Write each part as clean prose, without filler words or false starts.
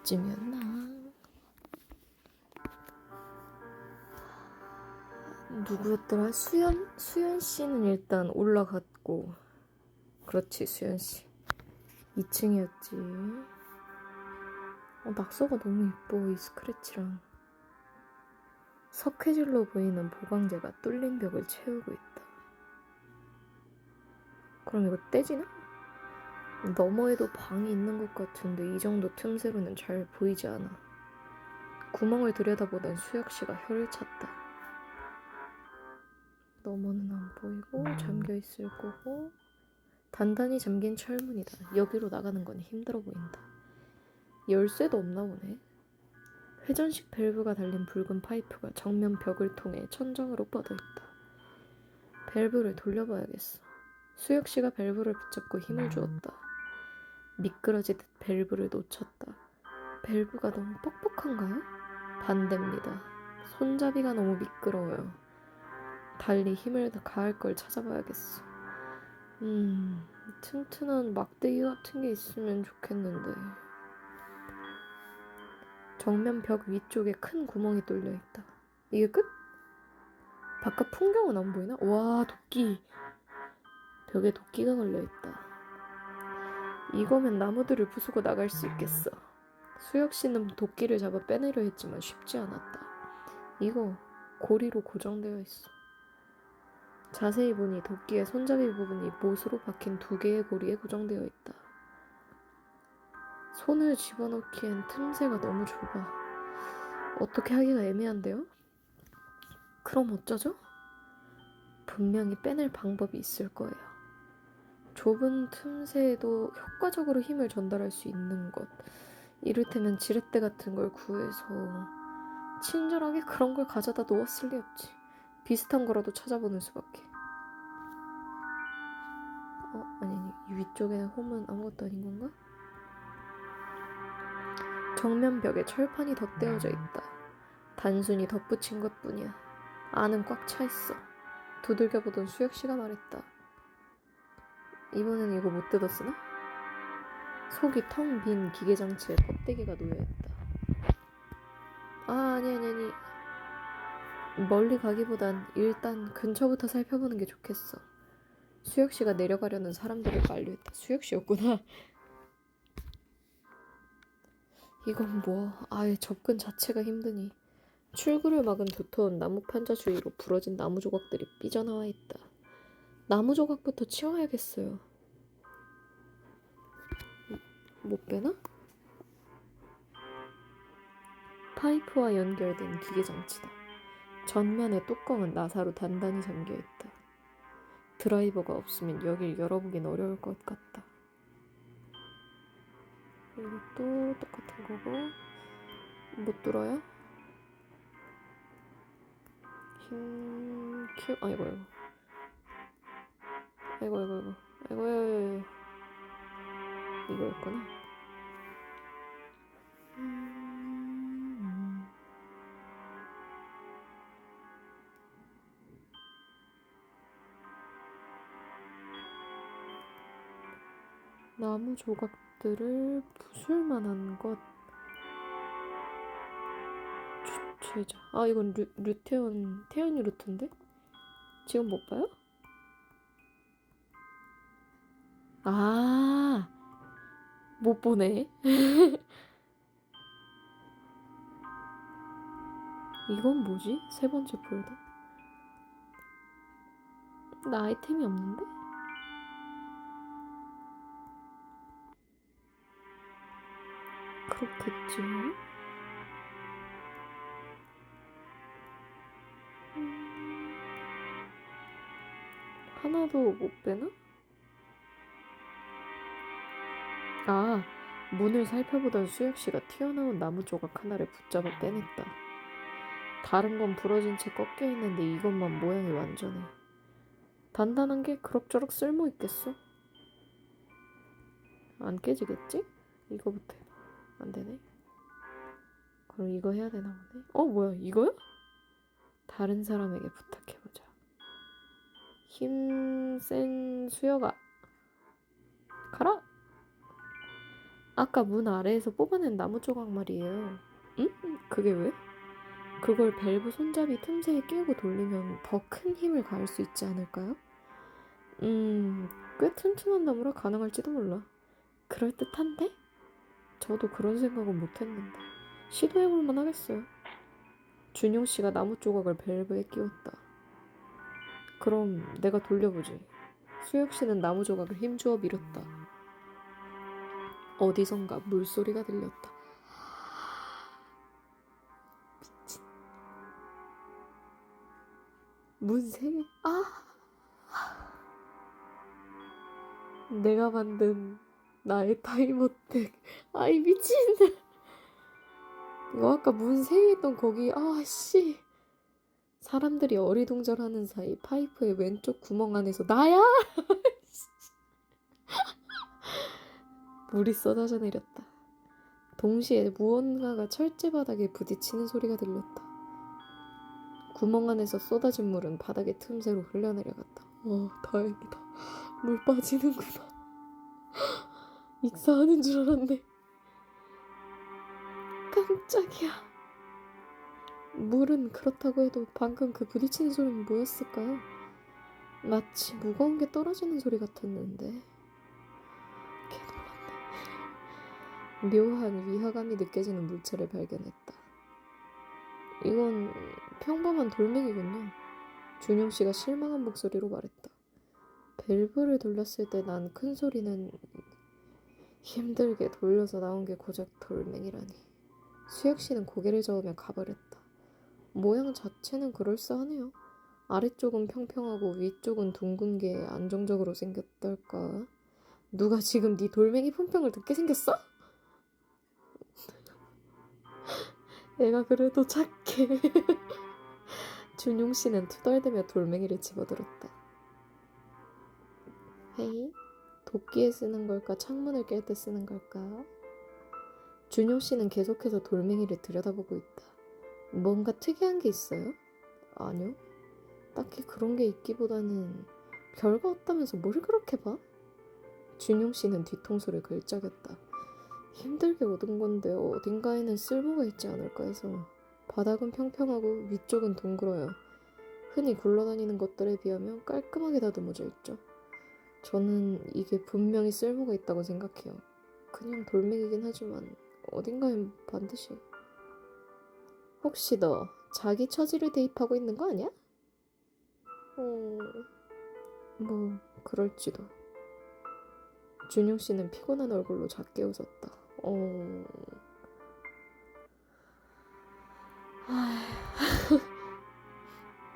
이쯤이었나? 누구였더라? 수연 씨는 일단 올라갔고, 그렇지, 수연 씨. 2층이었지. 낙서가 너무 이뻐, 이 스크래치랑. 석회질로 보이는 보강제가 뚫린 벽을 채우고 있다. 그럼 이거 떼지나? 너머에도 방이 있는 것 같은데 이 정도 틈새로는 잘 보이지 않아. 구멍을 들여다보던 수혁씨가 혀를 찼다. 너머는 안 보이고 잠겨있을 거고 단단히 잠긴 철문이다. 여기로 나가는 건 힘들어 보인다. 열쇠도 없나 보네. 회전식 밸브가 달린 붉은 파이프가 정면 벽을 통해 천장으로 뻗어있다. 밸브를 돌려봐야겠어. 수혁씨가 밸브를 붙잡고 힘을 주었다. 미끄러지듯 밸브를 놓쳤다. 밸브가 너무 뻑뻑한가요? 반대입니다. 손잡이가 너무 미끄러워요. 달리 힘을 더 가할 걸 찾아봐야겠어. 튼튼한 막대기 같은 게 있으면 좋겠는데. 정면 벽 위쪽에 큰 구멍이 뚫려 있다. 이게 끝? 바깥 풍경은 안 보이나? 와, 도끼. 벽에 도끼가 걸려있다. 이거면 나무들을 부수고 나갈 수 있겠어. 수혁씨는 도끼를 잡아 빼내려 했지만 쉽지 않았다. 이거 고리로 고정되어 있어. 자세히 보니 도끼의 손잡이 부분이 못으로 박힌 2개의 고리에 고정되어 있다. 손을 집어넣기엔 틈새가 너무 좁아. 어떻게 하기가 애매한데요? 그럼 어쩌죠? 분명히 빼낼 방법이 있을 거예요. 좁은 틈새에도 효과적으로 힘을 전달할 수 있는 것. 이를테면 지렛대 같은 걸 구해서 친절하게 그런 걸 가져다 놓았을 리 없지. 비슷한 거라도 찾아보는 수밖에. 아니, 이 위쪽에 홈은 아무것도 아닌 건가? 정면 벽에 철판이 덧대어져 있다. 단순히 덧붙인 것뿐이야. 안은 꽉 차 있어. 두들겨보던 수혁씨가 말했다. 이번엔 이거 못 뜯었으나? 속이 텅 빈 기계장치에 껍데기가 놓여있다. 아니. 멀리 가기보단 일단 근처부터 살펴보는 게 좋겠어. 수혁씨가 내려가려는 사람들을 만류했다. 수혁씨였구나. 이건 뭐, 아예 접근 자체가 힘드니. 출구를 막은 두터운 나무 판자 주위로 부러진 나무 조각들이 삐져나와 있다. 나무 조각부터 치워야겠어요. 못 빼나? 파이프와 연결된 기계장치다. 전면의 뚜껑은 나사로 단단히 잠겨있다. 드라이버가 없으면 여길 열어보긴 어려울 것 같다. 이것도 똑같은 거고 못 뚫어요? 아이고 이거였구나. 나무 조각들을 부술 만한 것. 주체자. 이건 태연이 루트인데? 지금 못 봐요? 못 보네. 이건 뭐지? 3번째 폴더. 나 아이템이 없는데? 그렇겠지. 하나도 못 빼나? 문을 살펴보던 수혁씨가 튀어나온 나무 조각 하나를 붙잡아 빼냈다. 다른 건 부러진 채 꺾여있는데 이것만 모양이 완전해. 단단한 게 그럭저럭 쓸모 있겠어? 안 깨지겠지? 이거부터 해봐. 안 되네. 그럼 이거 해야 되나 보네. 뭐야, 이거야? 다른 사람에게 부탁해보자. 힘센 수혁아, 가라! 아까 문 아래에서 뽑아낸 나무 조각 말이에요. 응? 그게 왜? 그걸 밸브 손잡이 틈새에 끼우고 돌리면 더 큰 힘을 가할 수 있지 않을까요? 꽤 튼튼한 나무라 가능할지도 몰라. 그럴듯한데? 저도 그런 생각은 못했는데. 시도해볼만 하겠어요. 준용 씨가 나무 조각을 밸브에 끼웠다. 그럼 내가 돌려보지. 수혁 씨는 나무 조각을 힘주어 밀었다. 어디선가 물소리가 들렸다. 문세? 내가 만든 나의 타이머택. 아이 미친. 이거 아까 문 세 개 있던 거기. 씨. 사람들이 어리둥절하는 사이 파이프의 왼쪽 구멍 안에서 나야! 물이 쏟아져 내렸다. 동시에 무언가가 철제 바닥에 부딪히는 소리가 들렸다. 구멍 안에서 쏟아진 물은 바닥의 틈새로 흘러내려갔다. 다행이다. 물 빠지는구나. 익사하는 줄 알았네. 깜짝이야. 물은 그렇다고 해도 방금 그 부딪히는 소리는 뭐였을까요? 마치 무거운 게 떨어지는 소리 같았는데. 개 놀랐네. 묘한 위화감이 느껴지는 물체를 발견했다. 이건 평범한 돌멩이군요. 준용 씨가 실망한 목소리로 말했다. 밸브를 돌렸을 때 난 큰 소리는 힘들게 돌려서 나온 게 고작 돌멩이라니. 수혁 씨는 고개를 저으며 가버렸다. 모양 자체는 그럴싸하네요. 아래쪽은 평평하고 위쪽은 둥근 게 안정적으로 생겼달까? 누가 지금 네 돌멩이 품평을 듣게 생겼어? 내가 그래도 착해. 준용 씨는 투덜대며 돌멩이를 집어들었다. 헤이, 도끼에 쓰는 걸까? 창문을 깰 때 쓰는 걸까? 준용 씨는 계속해서 돌멩이를 들여다보고 있다. 뭔가 특이한 게 있어요? 아니요. 딱히 그런 게 있기보다는 별거 없다면서 뭘 그렇게 봐? 준용 씨는 뒤통수를 긁적였다. 힘들게 얻은 건데 어딘가에는 쓸모가 있지 않을까 해서. 바닥은 평평하고 위쪽은 둥글어요. 흔히 굴러다니는 것들에 비하면 깔끔하게 다듬어져 있죠. 저는 이게 분명히 쓸모가 있다고 생각해요. 그냥 돌멩이긴 하지만 어딘가엔 반드시. 혹시 너 자기 처지를 대입하고 있는 거 아니야? 뭐 그럴지도. 준용 씨는 피곤한 얼굴로 작게 웃었다.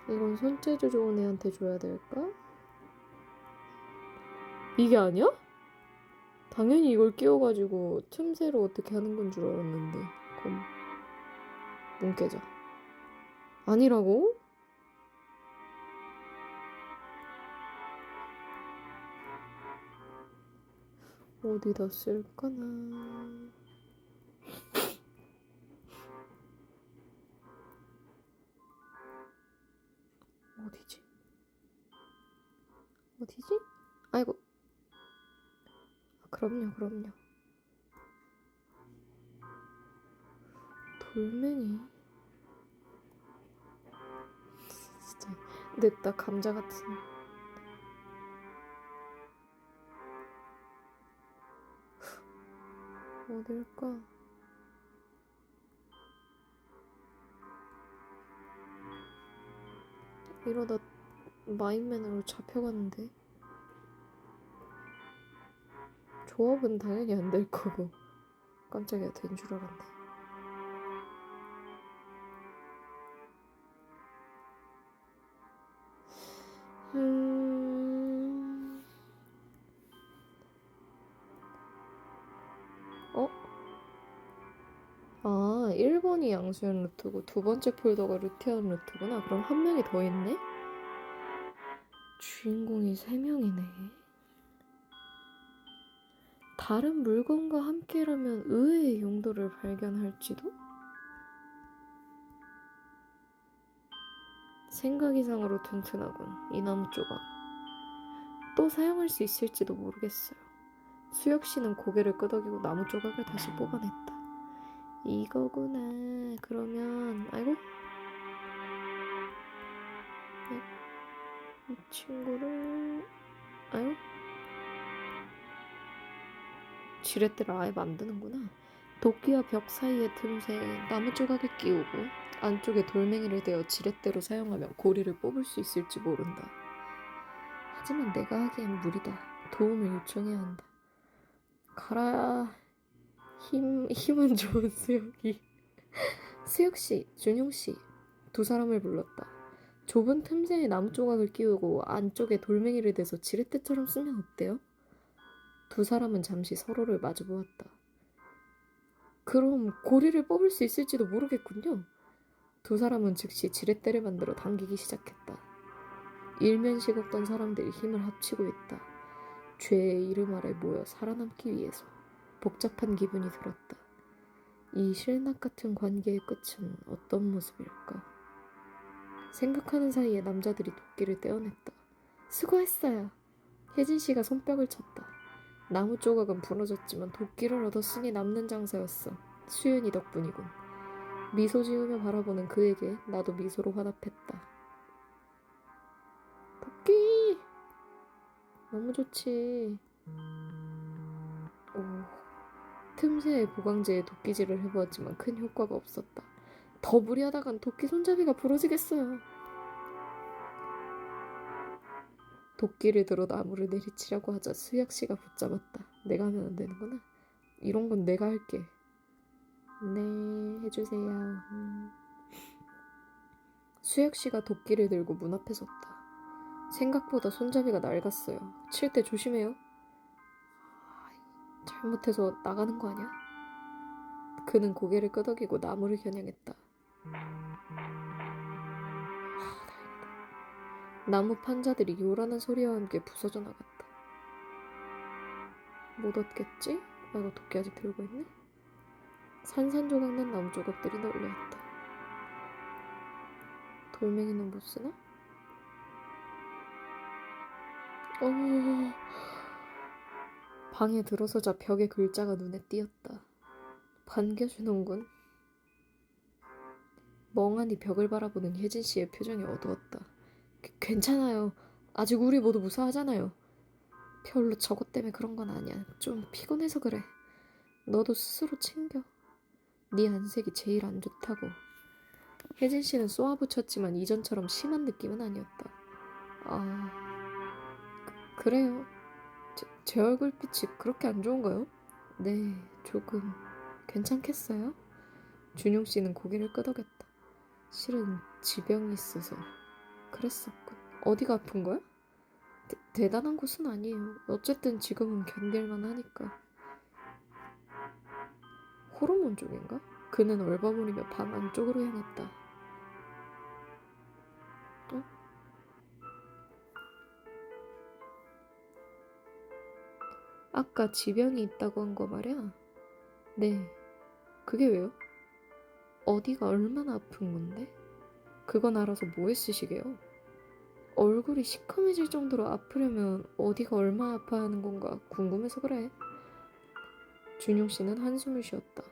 이건 손재주 좋은 애한테 줘야 될까? 이게 아니야? 당연히 이걸 끼워가지고 틈새로 어떻게 하는 건 줄 알았는데. 그럼 문 깨자. 아니라고? 어디다 쓸까나. 어디지? 어디지? 아이고. 그럼요. 돌멩이. 진짜 냅다 감자 같은. 어딜까? 이러다 마인맨으로 잡혀가는데. 조합은 당연히 안 될 거고. 깜짝이야, 된 줄 알았네. 어? 1번이 양수연 루트고 두 번째 폴더가 루티안 루트구나. 그럼 한 명이 더 있네? 주인공이 3명이네. 다른 물건과 함께라면 의외의 용도를 발견할지도? 생각 이상으로 튼튼하군, 이 나무 조각. 또 사용할 수 있을지도 모르겠어요. 수혁 씨는 고개를 끄덕이고 나무 조각을 다시 뽑아냈다. 이거구나. 그러면 아이고 이 친구를 아이고 지렛대를 아예 만드는구나. 도끼와 벽 사이의 틈새에 나무 조각을 끼우고 안쪽에 돌멩이를 대어 지렛대로 사용하면 고리를 뽑을 수 있을지 모른다. 하지만 내가 하기엔 무리다. 도움을 요청해야 한다. 가라. 힘은 좋은 수혁이. 수혁씨, 준용씨. 두 사람을 불렀다. 좁은 틈새에 나무 조각을 끼우고 안쪽에 돌멩이를 대서 지렛대처럼 쓰면 어때요? 두 사람은 잠시 서로를 마주보았다. 그럼 고리를 뽑을 수 있을지도 모르겠군요. 두 사람은 즉시 지렛대를 만들어 당기기 시작했다. 일면식 없던 사람들이 힘을 합치고 있다. 죄의 이름 아래 모여 살아남기 위해서. 복잡한 기분이 들었다. 이 실낱 같은 관계의 끝은 어떤 모습일까? 생각하는 사이에 남자들이 도끼를 떼어냈다. 수고했어요. 혜진 씨가 손뼉을 쳤다. 나무 조각은 부러졌지만 도끼를 얻었으니 남는 장사였어. 수연이 덕분이군. 미소 지으며 바라보는 그에게 나도 미소로 화답했다. 도끼! 너무 좋지. 오, 틈새에 보강제에 도끼질을 해보았지만 큰 효과가 없었다. 더 무리하다간 도끼 손잡이가 부러지겠어요. 도끼를 들어 나무를 내리치려고 하자 수혁 씨가 붙잡았다. 내가 하면 안 되는구나. 이런 건 내가 할게. 네, 해주세요. 수혁 씨가 도끼를 들고 문 앞에 섰다. 생각보다 손잡이가 낡았어요. 칠 때 조심해요. 잘못해서 나가는 거 아니야? 그는 고개를 끄덕이고 나무를 겨냥했다. 다행이다. 나무 판자들이 요란한 소리와 함께 부서져 나갔다. 못 얻겠지? 아, 이거 도끼 아직 들고 있네? 산산조각난 나무 조각들이 널려있다. 돌멩이는 못 쓰나? 방에 들어서자 벽에 글자가 눈에 띄었다. 반겨주는군. 멍하니 벽을 바라보는 혜진 씨의 표정이 어두웠다. 괜찮아요. 아직 우리 모두 무사하잖아요. 별로 저것 때문에 그런 건 아니야. 좀 피곤해서 그래. 너도 스스로 챙겨. 네 안색이 제일 안 좋다고. 혜진 씨는 쏘아붙였지만 이전처럼 심한 느낌은 아니었다. 아, 그래요. 제 얼굴빛이 그렇게 안 좋은가요? 네, 조금. 괜찮겠어요? 준용 씨는 고개를 끄덕였다. 실은 지병이 있어서 그랬었군. 어디가 아픈 거야? 대단한 곳은 아니에요. 어쨌든 지금은 견딜만 하니까. 호르몬 쪽인가? 그는 얼버무리며 방 안쪽으로 향했다. 어? 아까 지병이 있다고 한 거 말이야? 네. 그게 왜요? 어디가 얼마나 아픈 건데? 그건 알아서 뭐 했으시게요? 얼굴이 시커매질 정도로 아프려면 어디가 얼마 아파하는 건가 궁금해서 그래. 준용 씨는 한숨을 쉬었다.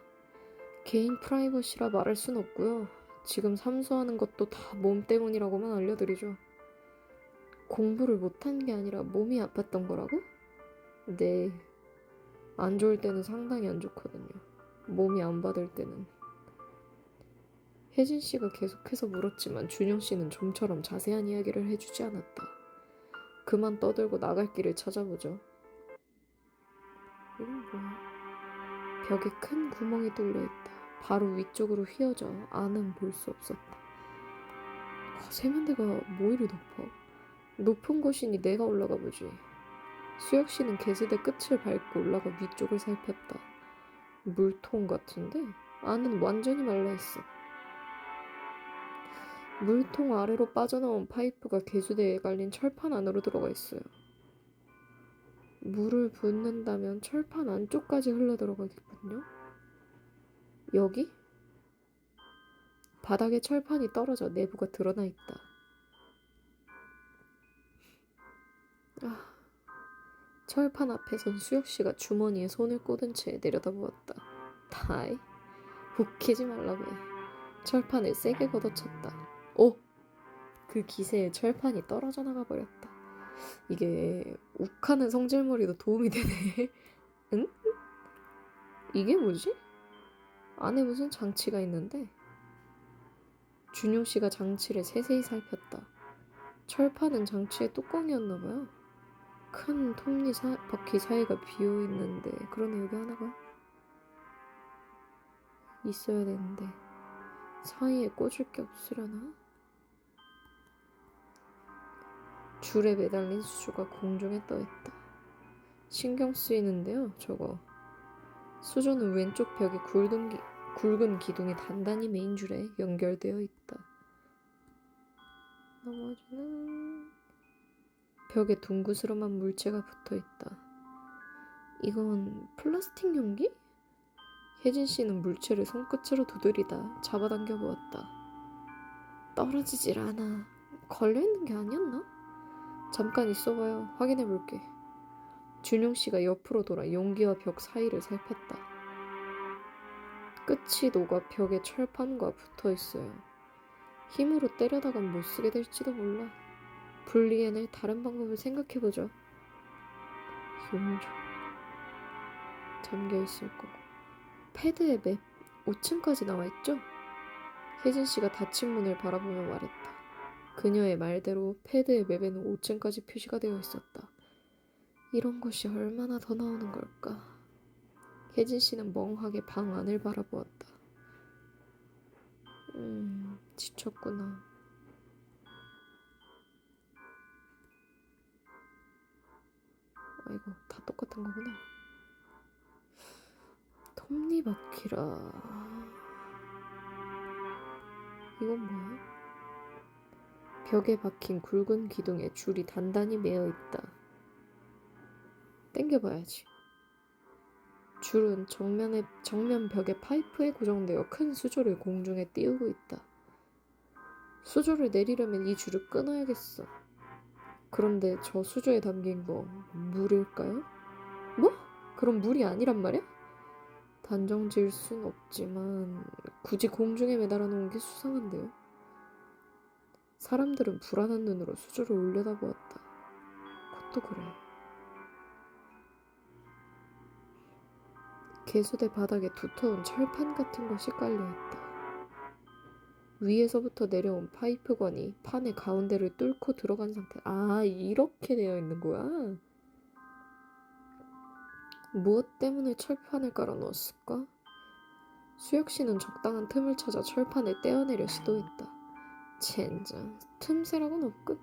개인 프라이버시라 말할 순 없고요. 지금 삼수하는 것도 다 몸 때문이라고만 알려드리죠. 공부를 못한 게 아니라 몸이 아팠던 거라고? 네. 안 좋을 때는 상당히 안 좋거든요. 몸이 안 받을 때는. 혜진 씨가 계속해서 물었지만 준영 씨는 좀처럼 자세한 이야기를 해주지 않았다. 그만 떠들고 나갈 길을 찾아보죠. 이건 뭐야? 벽에 큰 구멍이 뚫려 있다. 바로 위쪽으로 휘어져 안은 볼 수 없었다. 세면대가 뭐 이리 높아? 높은 곳이니 내가 올라가 보지. 수혁 씨는 개수대 끝을 밟고 올라가 위쪽을 살폈다. 물통 같은데 안은 완전히 말라있어. 물통 아래로 빠져나온 파이프가 개수대에 깔린 철판 안으로 들어가 있어요. 물을 붓는다면 철판 안쪽까지 흘러들어가겠군요. 여기? 바닥에 철판이 떨어져 내부가 드러나 있다. 철판 앞에 선 수혁 씨가 주머니에 손을 꽂은 채 내려다보았다. 다이, 웃기지 말라고 해. 철판을 세게 걷어쳤다. 오! 그 기세에 철판이 떨어져 나가 버렸다. 이게 욱하는 성질머리도 도움이 되네. 응? 이게 뭐지? 안에 무슨 장치가 있는데? 준용 씨가 장치를 세세히 살폈다. 철판은 장치의 뚜껑이었나봐요. 큰 바퀴 사이가 비어있는데 그러네 여기 하나가 있어야 되는데 사이에 꽂을 게 없으려나? 줄에 매달린 수조가 공중에 떠있다. 신경 쓰이는데요 저거. 수조는 왼쪽 벽에 굵은 기둥이 단단히 메인 줄에 연결되어 있다. 나머지는 벽에 둥그스름한 물체가 붙어있다. 이건 플라스틱 용기? 혜진 씨는 물체를 손끝으로 두드리다 잡아당겨 보았다. 떨어지질 않아. 걸려있는 게 아니었나? 잠깐 있어봐요. 확인해볼게. 준용 씨가 옆으로 돌아 용기와 벽 사이를 살폈다. 끝이 녹아 벽에 철판과 붙어있어요. 힘으로 때려다간 못쓰게 될지도 몰라. 분리해낼 다른 방법을 생각해보죠. 용조. 잠겨있을 거고. 패드에 맵 5층까지 나와있죠? 혜진 씨가 닫힌 문을 바라보며 말했다. 그녀의 말대로 패드의 맵에는 5층까지 표시가 되어 있었다. 이런 것이 얼마나 더 나오는 걸까? 혜진 씨는 멍하게 방 안을 바라보았다. 지쳤구나. 아이고, 다 똑같은 거구나. 톱니바퀴라. 이건 뭐야? 벽에 박힌 굵은 기둥에 줄이 단단히 매어 있다. 당겨봐야지. 줄은 정면 벽에 파이프에 고정되어 큰 수조를 공중에 띄우고 있다. 수조를 내리려면 이 줄을 끊어야겠어. 그런데 저 수조에 담긴 거 물일까요? 뭐? 그럼 물이 아니란 말이야? 단정 지을 순 없지만 굳이 공중에 매달아 놓은 게 수상한데요. 사람들은 불안한 눈으로 수조를 올려다보았다. 그것도 그래. 개수대 바닥에 두터운 철판 같은 것이 깔려있다. 위에서부터 내려온 파이프관이 판의 가운데를 뚫고 들어간 상태. 아, 이렇게 되어 있는 거야? 무엇 때문에 철판을 깔아 넣었을까? 수혁 씨는 적당한 틈을 찾아 철판을 떼어내려 시도했다. 젠장, 틈새라고는 없군.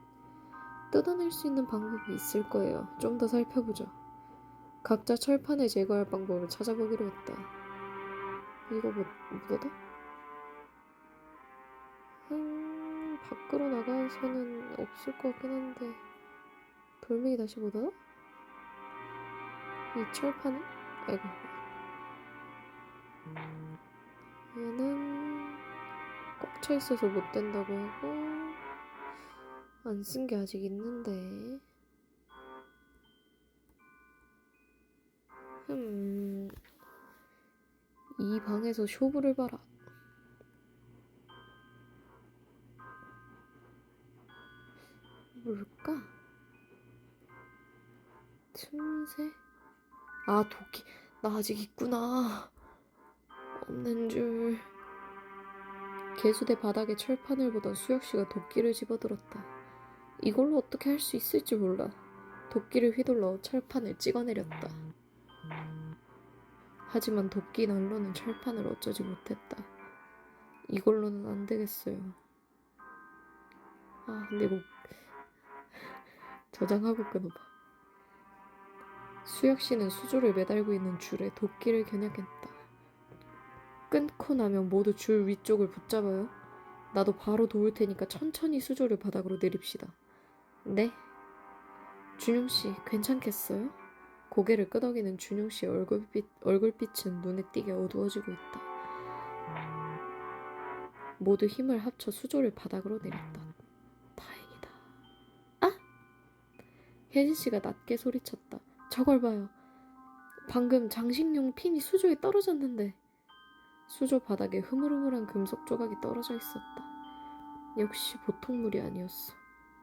뜯어낼 수 있는 방법이 있을 거예요. 좀 더 살펴보죠. 각자 철판을 제거할 방법을 찾아보기로 했다. 이거 뭐다? 밖으로 나가서는 없을 것 같긴 한데 돌멩이 다시 보다? 이 철판은? 아이고, 얘는 꽉 차 있어서 못 된다고 하고 안 쓴 게 아직 있는데 이 방에서 쇼부를 봐라. 뭘까? 틈새? 아, 도끼. 나 아직 있구나. 없는 줄. 개수대 바닥에 철판을 보던 수혁씨가 도끼를 집어들었다. 이걸로 어떻게 할 수 있을지 몰라. 도끼를 휘둘러 철판을 찍어내렸다. 하지만 도끼 난로는 철판을 어쩌지 못했다. 이걸로는 안 되겠어요. 아, 근데 이거 저장하고 끊어봐. 수혁씨는 수조를 매달고 있는 줄에 도끼를 겨냥했다. 끊고 나면 모두 줄 위쪽을 붙잡아요. 나도 바로 도울 테니까 천천히 수조를 바닥으로 내립시다. 네. 준용씨, 괜찮겠어요? 고개를 끄덕이는 준용씨의 얼굴빛은 눈에 띄게 어두워지고 있다. 모두 힘을 합쳐 수조를 바닥으로 내렸다. 다행이다. 아! 혜진씨가 낮게 소리쳤다. 저걸 봐요. 방금 장식용 핀이 수조에 떨어졌는데 수조 바닥에 흐물흐물한 금속 조각이 떨어져 있었다. 역시 보통 물이 아니었어.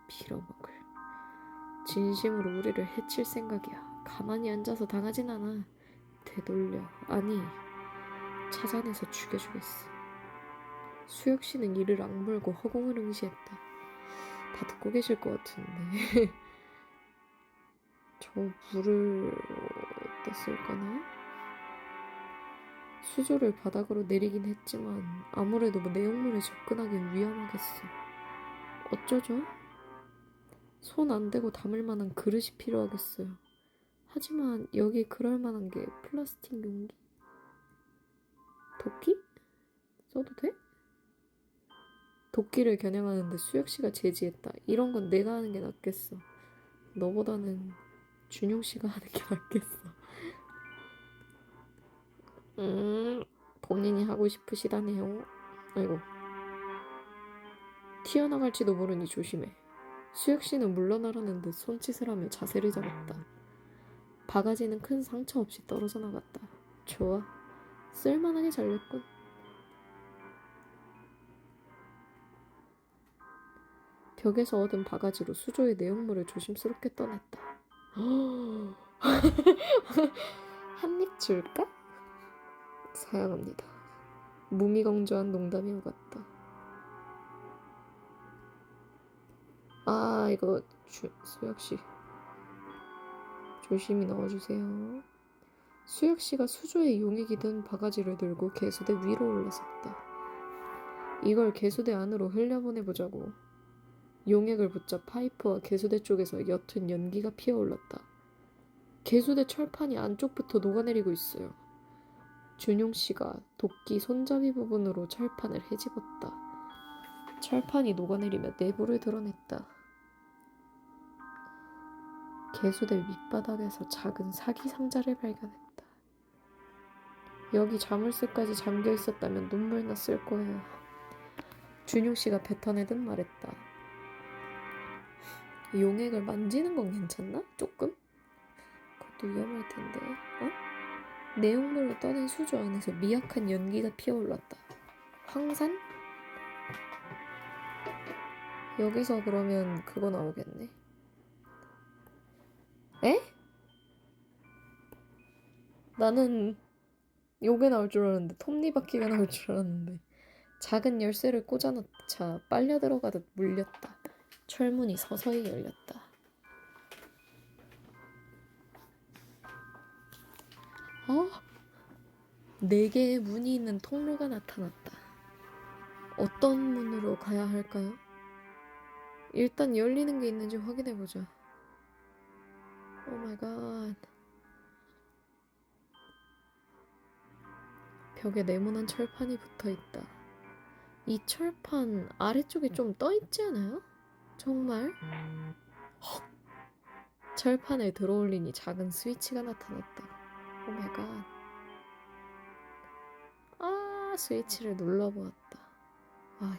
빌어먹을. 진심으로 우리를 해칠 생각이야. 가만히 앉아서 당하진 않아. 되돌려. 아니, 찾아내서 죽여주겠어. 수혁 씨는 이를 악물고 허공을 응시했다. 다 듣고 계실 것 같은데. 저 물을 어디다 쓸까나? 수조를 바닥으로 내리긴 했지만 아무래도 내용물에 접근하긴 위험하겠어. 어쩌죠? 손 안 대고 담을 만한 그릇이 필요하겠어요. 하지만 여기 그럴 만한 게 플라스틱 용기? 도끼? 써도 돼? 도끼를 겨냥하는데 수혁 씨가 제지했다. 이런 건 내가 하는 게 낫겠어. 너보다는 준용 씨가 하는 게 낫겠어. 본인이 하고 싶으시다네요. 아이고. 튀어나갈지도 모르니 조심해. 수혁 씨는 물러나라는 듯 손짓을 하며 자세를 잡았다. 바가지는 큰 상처 없이 떨어져 나갔다. 좋아. 쓸만하게 잘렸군. 벽에서 얻은 바가지로 수조의 내용물을 조심스럽게 떠냈다. 한 입 줄까? 사양합니다. 무미건조한 농담이 오갔다. 아, 이거 수혁씨 조심히 넣어주세요. 수혁씨가 수조에 용액이 든 바가지를 들고 개수대 위로 올라섰다. 이걸 개수대 안으로 흘려보내보자고. 용액을 붙자 파이프와 개수대 쪽에서 옅은 연기가 피어올랐다. 개수대 철판이 안쪽부터 녹아내리고 있어요. 준용씨가 도끼 손잡이 부분으로 철판을 헤집었다. 철판이 녹아내리며 내부를 드러냈다. 개수대 밑바닥에서 작은 사기 상자를 발견했다. 여기 자물쇠까지 잠겨 있었다면 눈물 났을 거예요. 준용씨가 뱉어내듯 말했다. 용액을 만지는 건 괜찮나? 조금? 그것도 위험할 텐데. 어? 내용물을 떠낸 수조 안에서 미약한 연기가 피어올랐다. 황산? 여기서 그러면 그거 나오겠네. 에? 나는 요게 나올 줄 알았는데 톱니바퀴가 나올 줄 알았는데 작은 열쇠를 꽂아놓자 빨려 들어가듯 물렸다. 철문이 서서히 열렸다. 어? 4개의 문이 있는 통로가 나타났다. 어떤 문으로 가야 할까요? 일단 열리는 게 있는지 확인해보자. 오 마이 갓. 벽에 네모난 철판이 붙어있다. 이 철판 아래쪽에 좀 떠있지 않아요? 정말? 헉! 철판을 들어올리니 작은 스위치가 나타났다. 오 마이 갓. 아, 스위치를 눌러보았다. 아휴,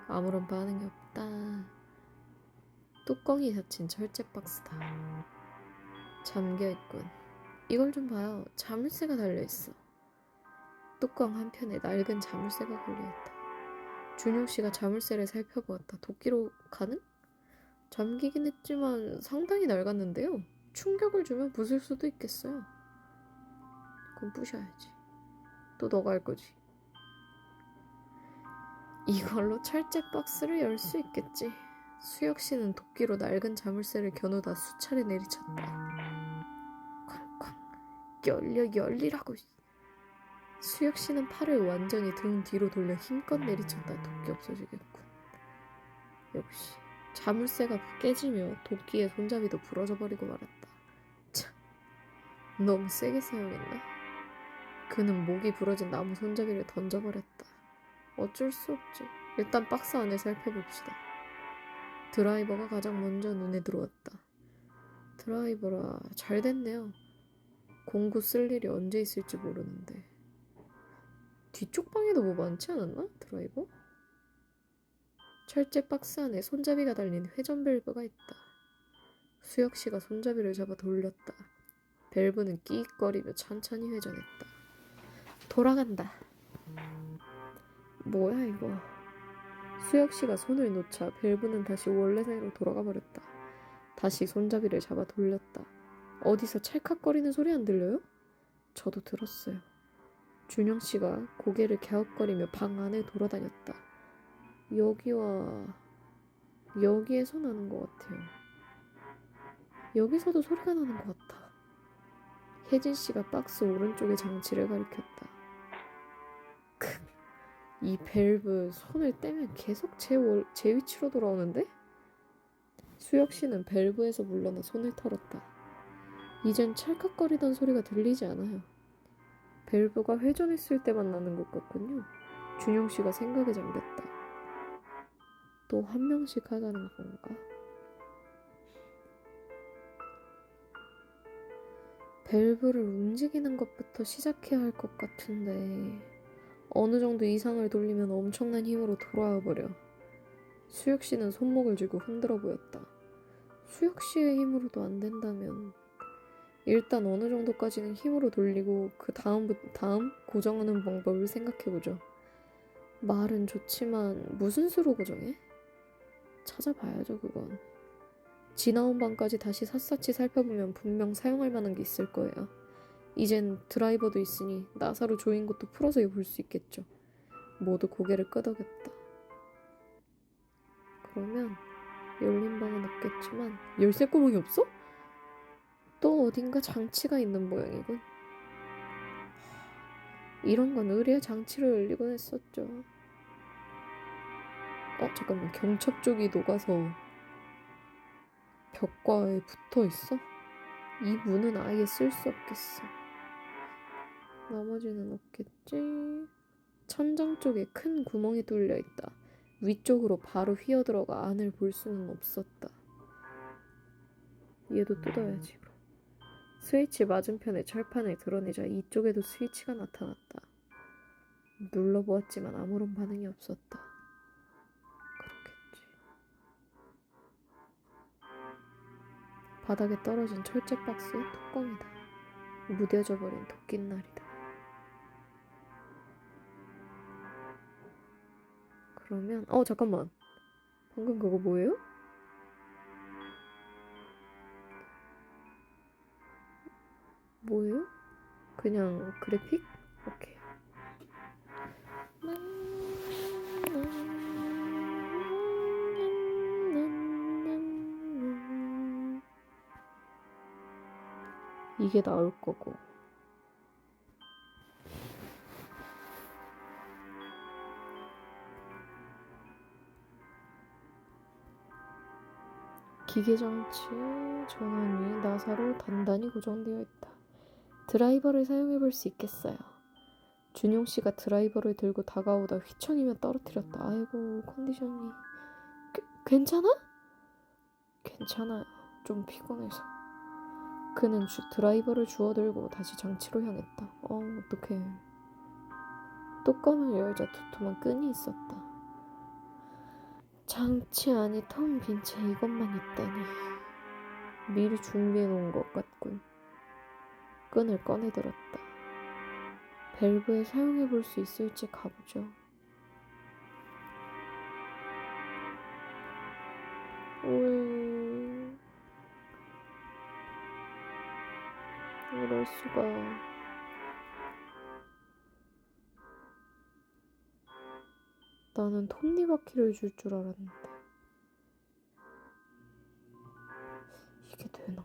아무런 반응이 없다. 뚜껑이 닫힌 철제 박스다. 잠겨있군. 이걸 좀 봐요. 자물쇠가 달려있어. 뚜껑 한편에 낡은 자물쇠가 걸려있다. 준용씨가 자물쇠를 살펴보았다. 도끼로 가능? 잠기긴 했지만 상당히 낡았는데요. 충격을 주면 부술 수도 있겠어요. 그럼 부셔야지. 또 너가 할 거지. 이걸로 철제 박스를 열 수 있겠지. 수혁씨는 도끼로 낡은 자물쇠를 겨누다 수차례 내리쳤다. 쾅쾅 열리라고. 수혁씨는 팔을 완전히 등 뒤로 돌려 힘껏 내리쳤다. 도끼 없어지겠군. 역시 자물쇠가 깨지며 도끼의 손잡이도 부러져 버리고 말았다. 참, 너무 세게 사용했나? 그는 목이 부러진 나무 손잡이를 던져버렸다. 어쩔 수 없지. 일단 박스 안을 살펴봅시다. 드라이버가 가장 먼저 눈에 들어왔다. 드라이버라, 잘 됐네요. 공구 쓸 일이 언제 있을지 모르는데. 뒤쪽 방에도 뭐 많지 않았나? 드라이버? 철제 박스 안에 손잡이가 달린 회전 밸브가 있다. 수혁씨가 손잡이를 잡아 돌렸다. 밸브는 끼익거리며 천천히 회전했다. 돌아간다. 뭐야 이거. 수혁씨가 손을 놓자 밸브는 다시 원래 자리로 돌아가 버렸다. 다시 손잡이를 잡아 돌렸다. 어디서 찰칵거리는 소리 안 들려요? 저도 들었어요. 준영씨가 고개를 갸웃거리며 방 안을 돌아다녔다. 여기와 여기에서 나는 것 같아요. 여기서도 소리가 나는 것 같아. 혜진씨가 박스 오른쪽의 장치를 가리켰다. 이 밸브 손을 떼면 계속 제 위치로 돌아오는데? 수혁씨는 밸브에서 물러나 손을 털었다. 이젠 찰칵거리던 소리가 들리지 않아요. 밸브가 회전했을 때만 나는 것 같군요. 준영씨가 생각에 잠겼다. 또 한 명씩 하자는 건가? 밸브를 움직이는 것부터 시작해야 할 것 같은데 어느 정도 이상을 돌리면 엄청난 힘으로 돌아와 버려. 수혁씨는 손목을 쥐고 흔들어 보였다. 수혁씨의 힘으로도 안 된다면 일단 어느 정도까지는 힘으로 돌리고 그 다음 고정하는 방법을 생각해보죠. 말은 좋지만 무슨 수로 고정해? 찾아봐야죠 그건. 지나온 방까지 다시 샅샅이 살펴보면 분명 사용할 만한 게 있을 거예요. 이젠 드라이버도 있으니 나사로 조인 것도 풀어서 볼 수 있겠죠. 모두 고개를 끄덕였다. 그러면 열린 방은 없겠지만 열쇠 구멍이 없어? 또 어딘가 장치가 있는 모양이군. 이런 건 의뢰의 장치를 열리곤 했었죠. 잠깐만. 경첩 쪽이 녹아서 벽과에 붙어 있어? 이 문은 아예 쓸 수 없겠어. 나머지는 없겠지. 천장 쪽에 큰 구멍이 뚫려 있다. 위쪽으로 바로 휘어들어가 안을 볼 수는 없었다. 얘도 뜯어야지 그럼. 스위치 맞은편에 철판을 드러내자 이쪽에도 스위치가 나타났다. 눌러보았지만 아무런 반응이 없었다. 그렇겠지. 바닥에 떨어진 철제 박스의 뚜껑이다. 무뎌져 버린 도끼날이다. 그러면 잠깐만. 방금 그거 뭐예요? 뭐예요? 그냥 그래픽? 오케이. 이게 나올 거고. 기계장치 전원이 나사로 단단히 고정되어 있다. 드라이버를 사용해볼 수 있겠어요. 준용씨가 드라이버를 들고 다가오다 휘청이며 떨어뜨렸다. 아이고 컨디션이 괜찮아? 괜찮아요. 좀 피곤해서. 그는 드라이버를 주워들고 다시 장치로 향했다. 어떡해. 뚜껑을 열자 두툼한 끈이 있었다. 장치 안이 텅 빈 채 이것만 있다니. 미리 준비해놓은 것 같군. 끈을 꺼내들었다. 밸브에 사용해볼 수 있을지 가보죠. 왜 이럴 수가. 나는 톱니바퀴를 줄 줄 알았는데 이게 되나?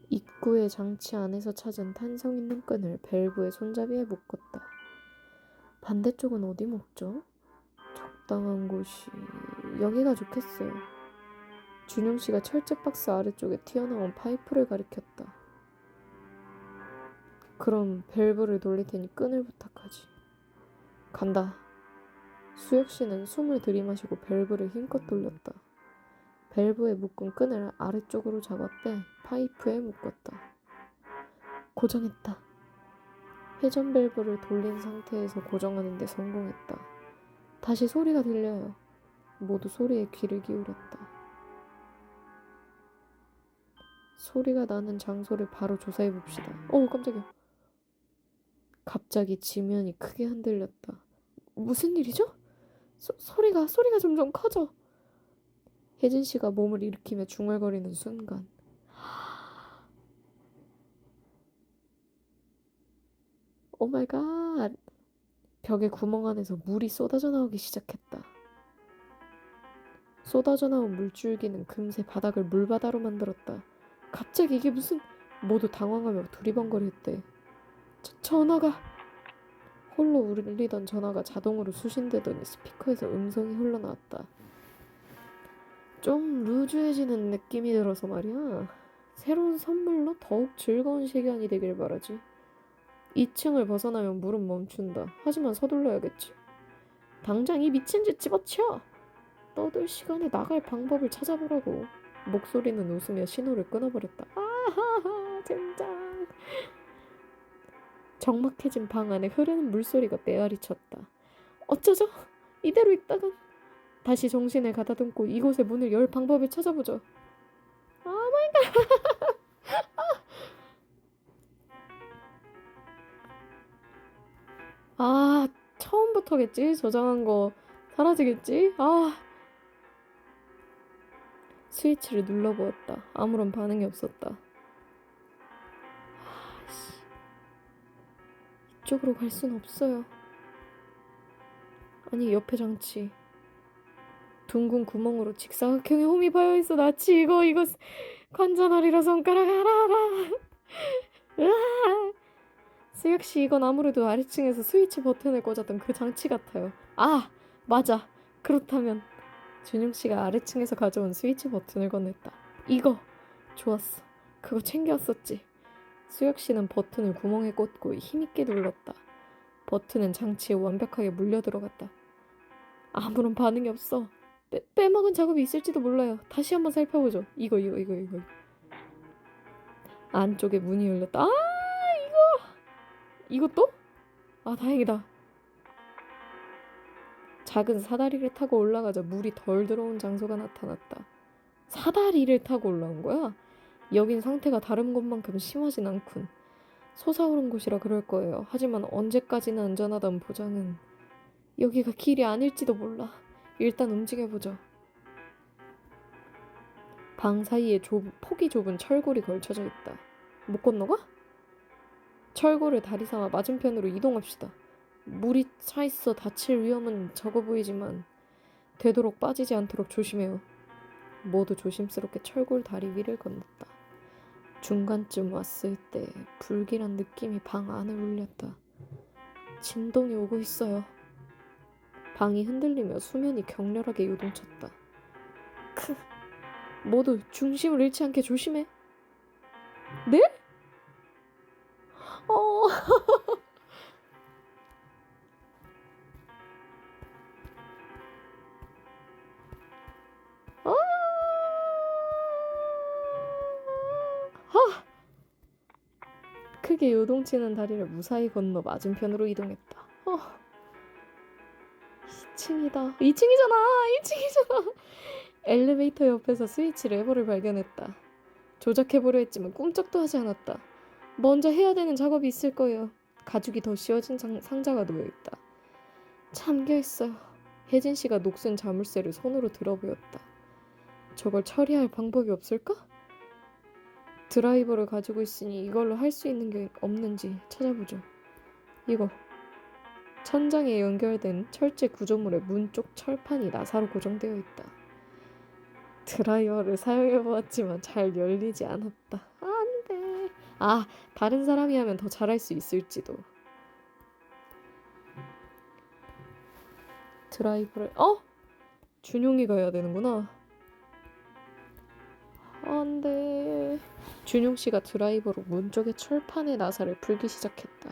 입구의 장치 안에서 찾은 탄성 있는 끈을 밸브의 손잡이에 묶었다. 반대쪽은 어디 묶죠? 적당한 곳이 여기가 좋겠어요. 준용씨가 철제 박스 아래쪽에 튀어나온 파이프를 가리켰다. 그럼 밸브를 돌릴 테니 끈을 부탁하지. 간다. 수혁씨는 숨을 들이마시고 밸브를 힘껏 돌렸다. 밸브에 묶은 끈을 아래쪽으로 잡아 빼 파이프에 묶었다. 고정했다. 회전 밸브를 돌린 상태에서 고정하는 데 성공했다. 다시 소리가 들려요. 모두 소리에 귀를 기울였다. 소리가 나는 장소를 바로 조사해 봅시다. 깜짝이야. 갑자기 지면이 크게 흔들렸다. 무슨 일이죠? 소리가 점점 커져. 혜진 씨가 몸을 일으키며 중얼거리는 순간 오 마이 갓. 벽의 구멍 안에서 물이 쏟아져 나오기 시작했다. 쏟아져 나온 물줄기는 금세 바닥을 물바다로 만들었다. 갑자기 이게 무슨... 모두 당황하며 두리번거렸대. 전화가... 홀로 울리던 전화가 자동으로 수신되더니 스피커에서 음성이 흘러나왔다. 좀 루즈해지는 느낌이 들어서 말이야. 새로운 선물로 더욱 즐거운 시간이 되길 바라지. 2층을 벗어나면 물은 멈춘다. 하지만 서둘러야겠지. 당장 이 미친 짓 집어치워! 떠들 시간에 나갈 방법을 찾아보라고. 목소리는 웃으며 신호를 끊어버렸다. 아하하 젠장. 적막해진 방 안에 흐르는 물소리가 메아리쳤다. 어쩌죠? 이대로 있다간... 다시 정신을 가다듬고 이곳의 문을 열 방법을 찾아보죠. 아 마이 갓. 아, 처음부터겠지? 저장한 거 사라지겠지? 스위치를 눌러보았다. 아무런 반응이 없었다. 이쪽으로 갈 순 없어요. 아니, 옆에 장치. 둥근 구멍으로 직사각형의 홈이 파여있어. 나치 이거 관자놀이로 손가락 하라. 으아! 수혁씨, 이건 아무래도 아래층에서 스위치 버튼을 꽂았던 그 장치 같아요. 아, 맞아. 그렇다면 준용씨가 아래층에서 가져온 스위치 버튼을 건넸다. 이거! 좋았어. 그거 챙겨왔었지. 수혁씨는 버튼을 구멍에 꽂고 힘있게 눌렀다. 버튼은 장치에 완벽하게 물려 들어갔다. 아무런 반응이 없어. 빼먹은 작업이 있을지도 몰라요. 다시 한번 살펴보죠. 이거. 안쪽에 문이 열렸다. 이것도? 다행이다. 작은 사다리를 타고 올라가자 물이 덜 들어온 장소가 나타났다. 사다리를 타고 올라온 거야? 여긴 상태가 다른 곳만큼 심하진 않군. 솟아오른 곳이라 그럴 거예요. 하지만 언제까지나 안전하다는 보장은... 여기가 길이 아닐지도 몰라. 일단 움직여보죠. 방 사이에 폭이 좁은 철골이 걸쳐져 있다. 못 건너가? 철골을 다리 삼아 맞은편으로 이동합시다. 물이 차있어 다칠 위험은 적어 보이지만 되도록 빠지지 않도록 조심해요. 모두 조심스럽게 철골 다리 위를 건넜다. 중간쯤 왔을 때 불길한 느낌이 방 안을 울렸다. 진동이 오고 있어요. 방이 흔들리며 수면이 격렬하게 요동쳤다. 모두 중심을 잃지 않게 조심해. 네? 크게 요동치는 다리를 무사히 건너 맞은편으로 이동했다. 2층이다. 2층이잖아. 엘리베이터 옆에서 스위치 레버를 발견했다. 조작해보려 했지만 꿈쩍도 하지 않았다. 먼저 해야 되는 작업이 있을 거예요. 가죽이 더 씌워진 상자가 놓여있다. 잠겨있어요. 혜진 씨가 녹슨 자물쇠를 손으로 들어보였다. 저걸 처리할 방법이 없을까? 드라이버를 가지고 있으니 이걸로 할 수 있는 게 없는지 찾아보죠. 이거. 천장에 연결된 철제 구조물에 문 쪽 철판이 나사로 고정되어 있다. 드라이버를 사용해보았지만 잘 열리지 않았다. 안 돼. 다른 사람이 하면 더 잘할 수 있을지도. 드라이버를... 준용이가 해야 되는구나. 안 돼. 준용씨가 드라이버로 문 쪽의 철판의 나사를 풀기 시작했다.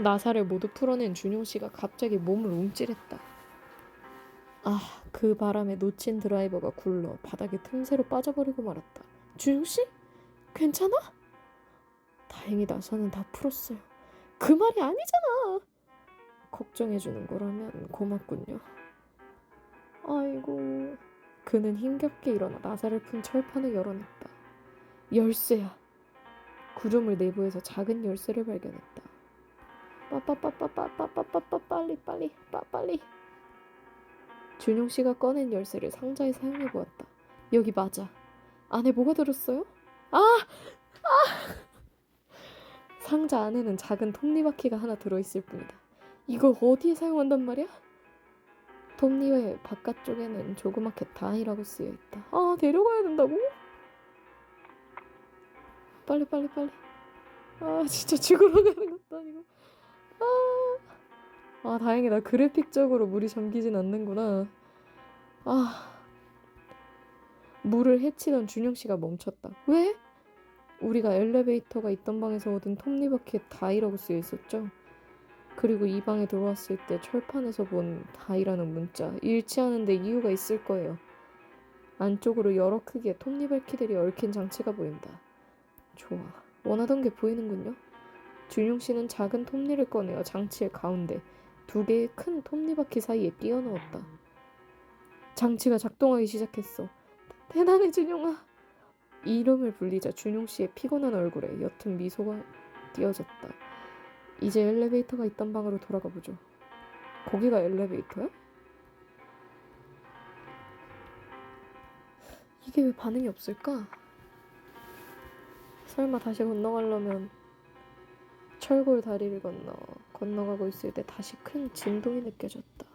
나사를 모두 풀어낸 준용씨가 갑자기 몸을 움찔했다. 그 바람에 놓친 드라이버가 굴러 바닥에 틈새로 빠져버리고 말았다. 준용씨? 괜찮아? 다행이다. 저는 다 풀었어요. 그 말이 아니잖아. 걱정해주는 거라면 고맙군요. 아이고... 그는 힘겹게 일어나 나사를 푼 철판을 열어냈다. 열쇠야. 구조물 내부에서 작은 열쇠를 발견했다. 빠빠빠빠빠빠빠빠빠 빨리 빨리 빨리. 준용 씨가 꺼낸 열쇠를 상자에 사용해 보았다. 여기 맞아. 안에 뭐가 들었어요? 아! 상자 안에는 작은 톱니바퀴가 하나 들어있을 뿐이다. 이걸 어디에 사용한단 말이야? 톱니의 바깥쪽에는 조그맣게 다이라고 쓰여있다. 아, 데려가야 된다고? 빨리. 아, 진짜 죽으러 가는 것도 아니고. 아, 다행이다. 그래픽적으로 물이 잠기진 않는구나. 아, 물을 헤치던 준영 씨가 멈췄다. 왜? 우리가 엘리베이터가 있던 방에서 얻은 톱니바퀴에 다이라고 쓰여 있었죠. 그리고 이 방에 들어왔을 때 철판에서 본 다이라는 문자 일치하는데 이유가 있을 거예요. 안쪽으로 여러 크기의 톱니바퀴들이 얽힌 장치가 보인다. 좋아. 원하던 게 보이는군요. 준용 씨는 작은 톱니를 꺼내어 장치의 가운데 2개의 큰 톱니바퀴 사이에 끼워 넣었다. 장치가 작동하기 시작했어. 대단해, 준용아. 이 이름을 불리자 준용 씨의 피곤한 얼굴에 옅은 미소가 띄어졌다. 이제 엘리베이터가 있던 방으로 돌아가 보죠. 거기가 엘리베이터야? 이게 왜 반응이 없을까? 설마 다시 건너가려면 철골 다리를 건너가고 있을 때 다시 큰 진동이 느껴졌다.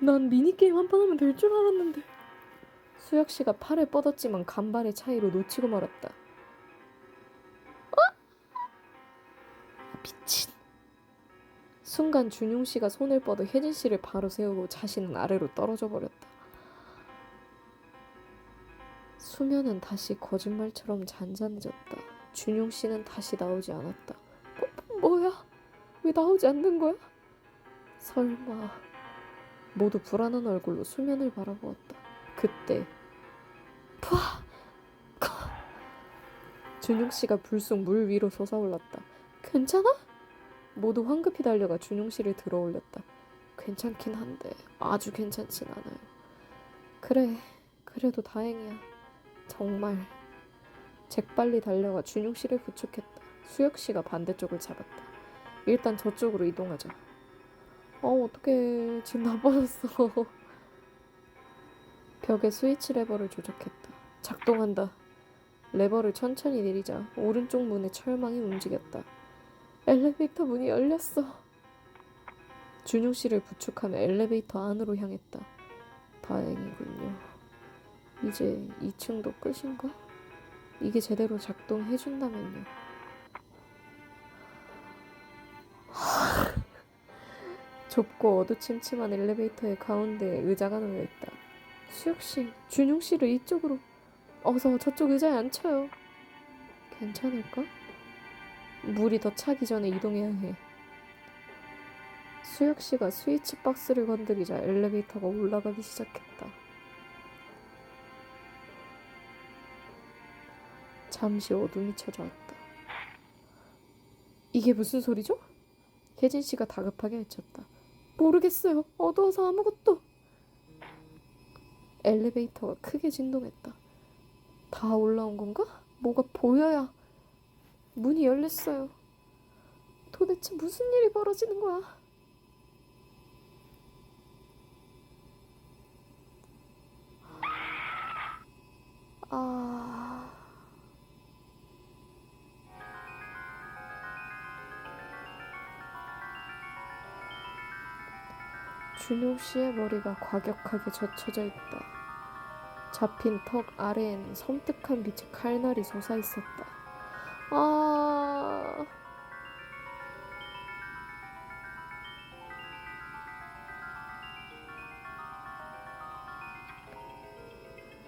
난 미니게임 한 판 하면 될 줄 알았는데. 수혁 씨가 팔을 뻗었지만 간발의 차이로 놓치고 말았다. 미친. 순간 준용 씨가 손을 뻗어 혜진 씨를 바로 세우고 자신은 아래로 떨어져 버렸다. 수면은 다시 거짓말처럼 잔잔해졌다. 준용 씨는 다시 나오지 않았다. 뭐야? 왜 나오지 않는 거야? 설마. 모두 불안한 얼굴로 수면을 바라보았다. 그때 푸아! 준용 씨가 불쑥 물 위로 솟아올랐다. 괜찮아? 모두 황급히 달려가 준용 씨를 들어올렸다. 괜찮긴 한데 아주 괜찮진 않아요. 그래, 그래도 다행이야. 정말. 재빨리 달려가 준용 씨를 부축했다. 수혁 씨가 반대쪽을 잡았다. 일단 저쪽으로 이동하자. 어떡해. 지금 나빠졌어. 벽에 스위치 레버를 조작했다. 작동한다. 레버를 천천히 내리자 오른쪽 문의 철망이 움직였다. 엘리베이터 문이 열렸어. 준용 씨를 부축하며 엘리베이터 안으로 향했다. 다행이군요. 이제 2층도 끝인가? 이게 제대로 작동해준다면요. 좁고 어두침침한 엘리베이터의 가운데에 의자가 놓여있다. 수혁씨, 준용씨를 이쪽으로. 어서 저쪽 의자에 앉혀요. 괜찮을까? 물이 더 차기 전에 이동해야 해. 수혁씨가 스위치 박스를 건드리자 엘리베이터가 올라가기 시작했다. 잠시 어둠이 찾아왔다. 이게 무슨 소리죠? 혜진씨가 다급하게 외쳤다. 모르겠어요. 어두워서 아무것도. 엘리베이터가 크게 진동했다. 다 올라온 건가? 뭐가 보여야. 문이 열렸어요. 도대체 무슨 일이 벌어지는 거야? 준용 씨의 머리가 과격하게 젖혀져 있다. 잡힌 턱 아래엔 섬뜩한 빛의 칼날이 솟아 있었다.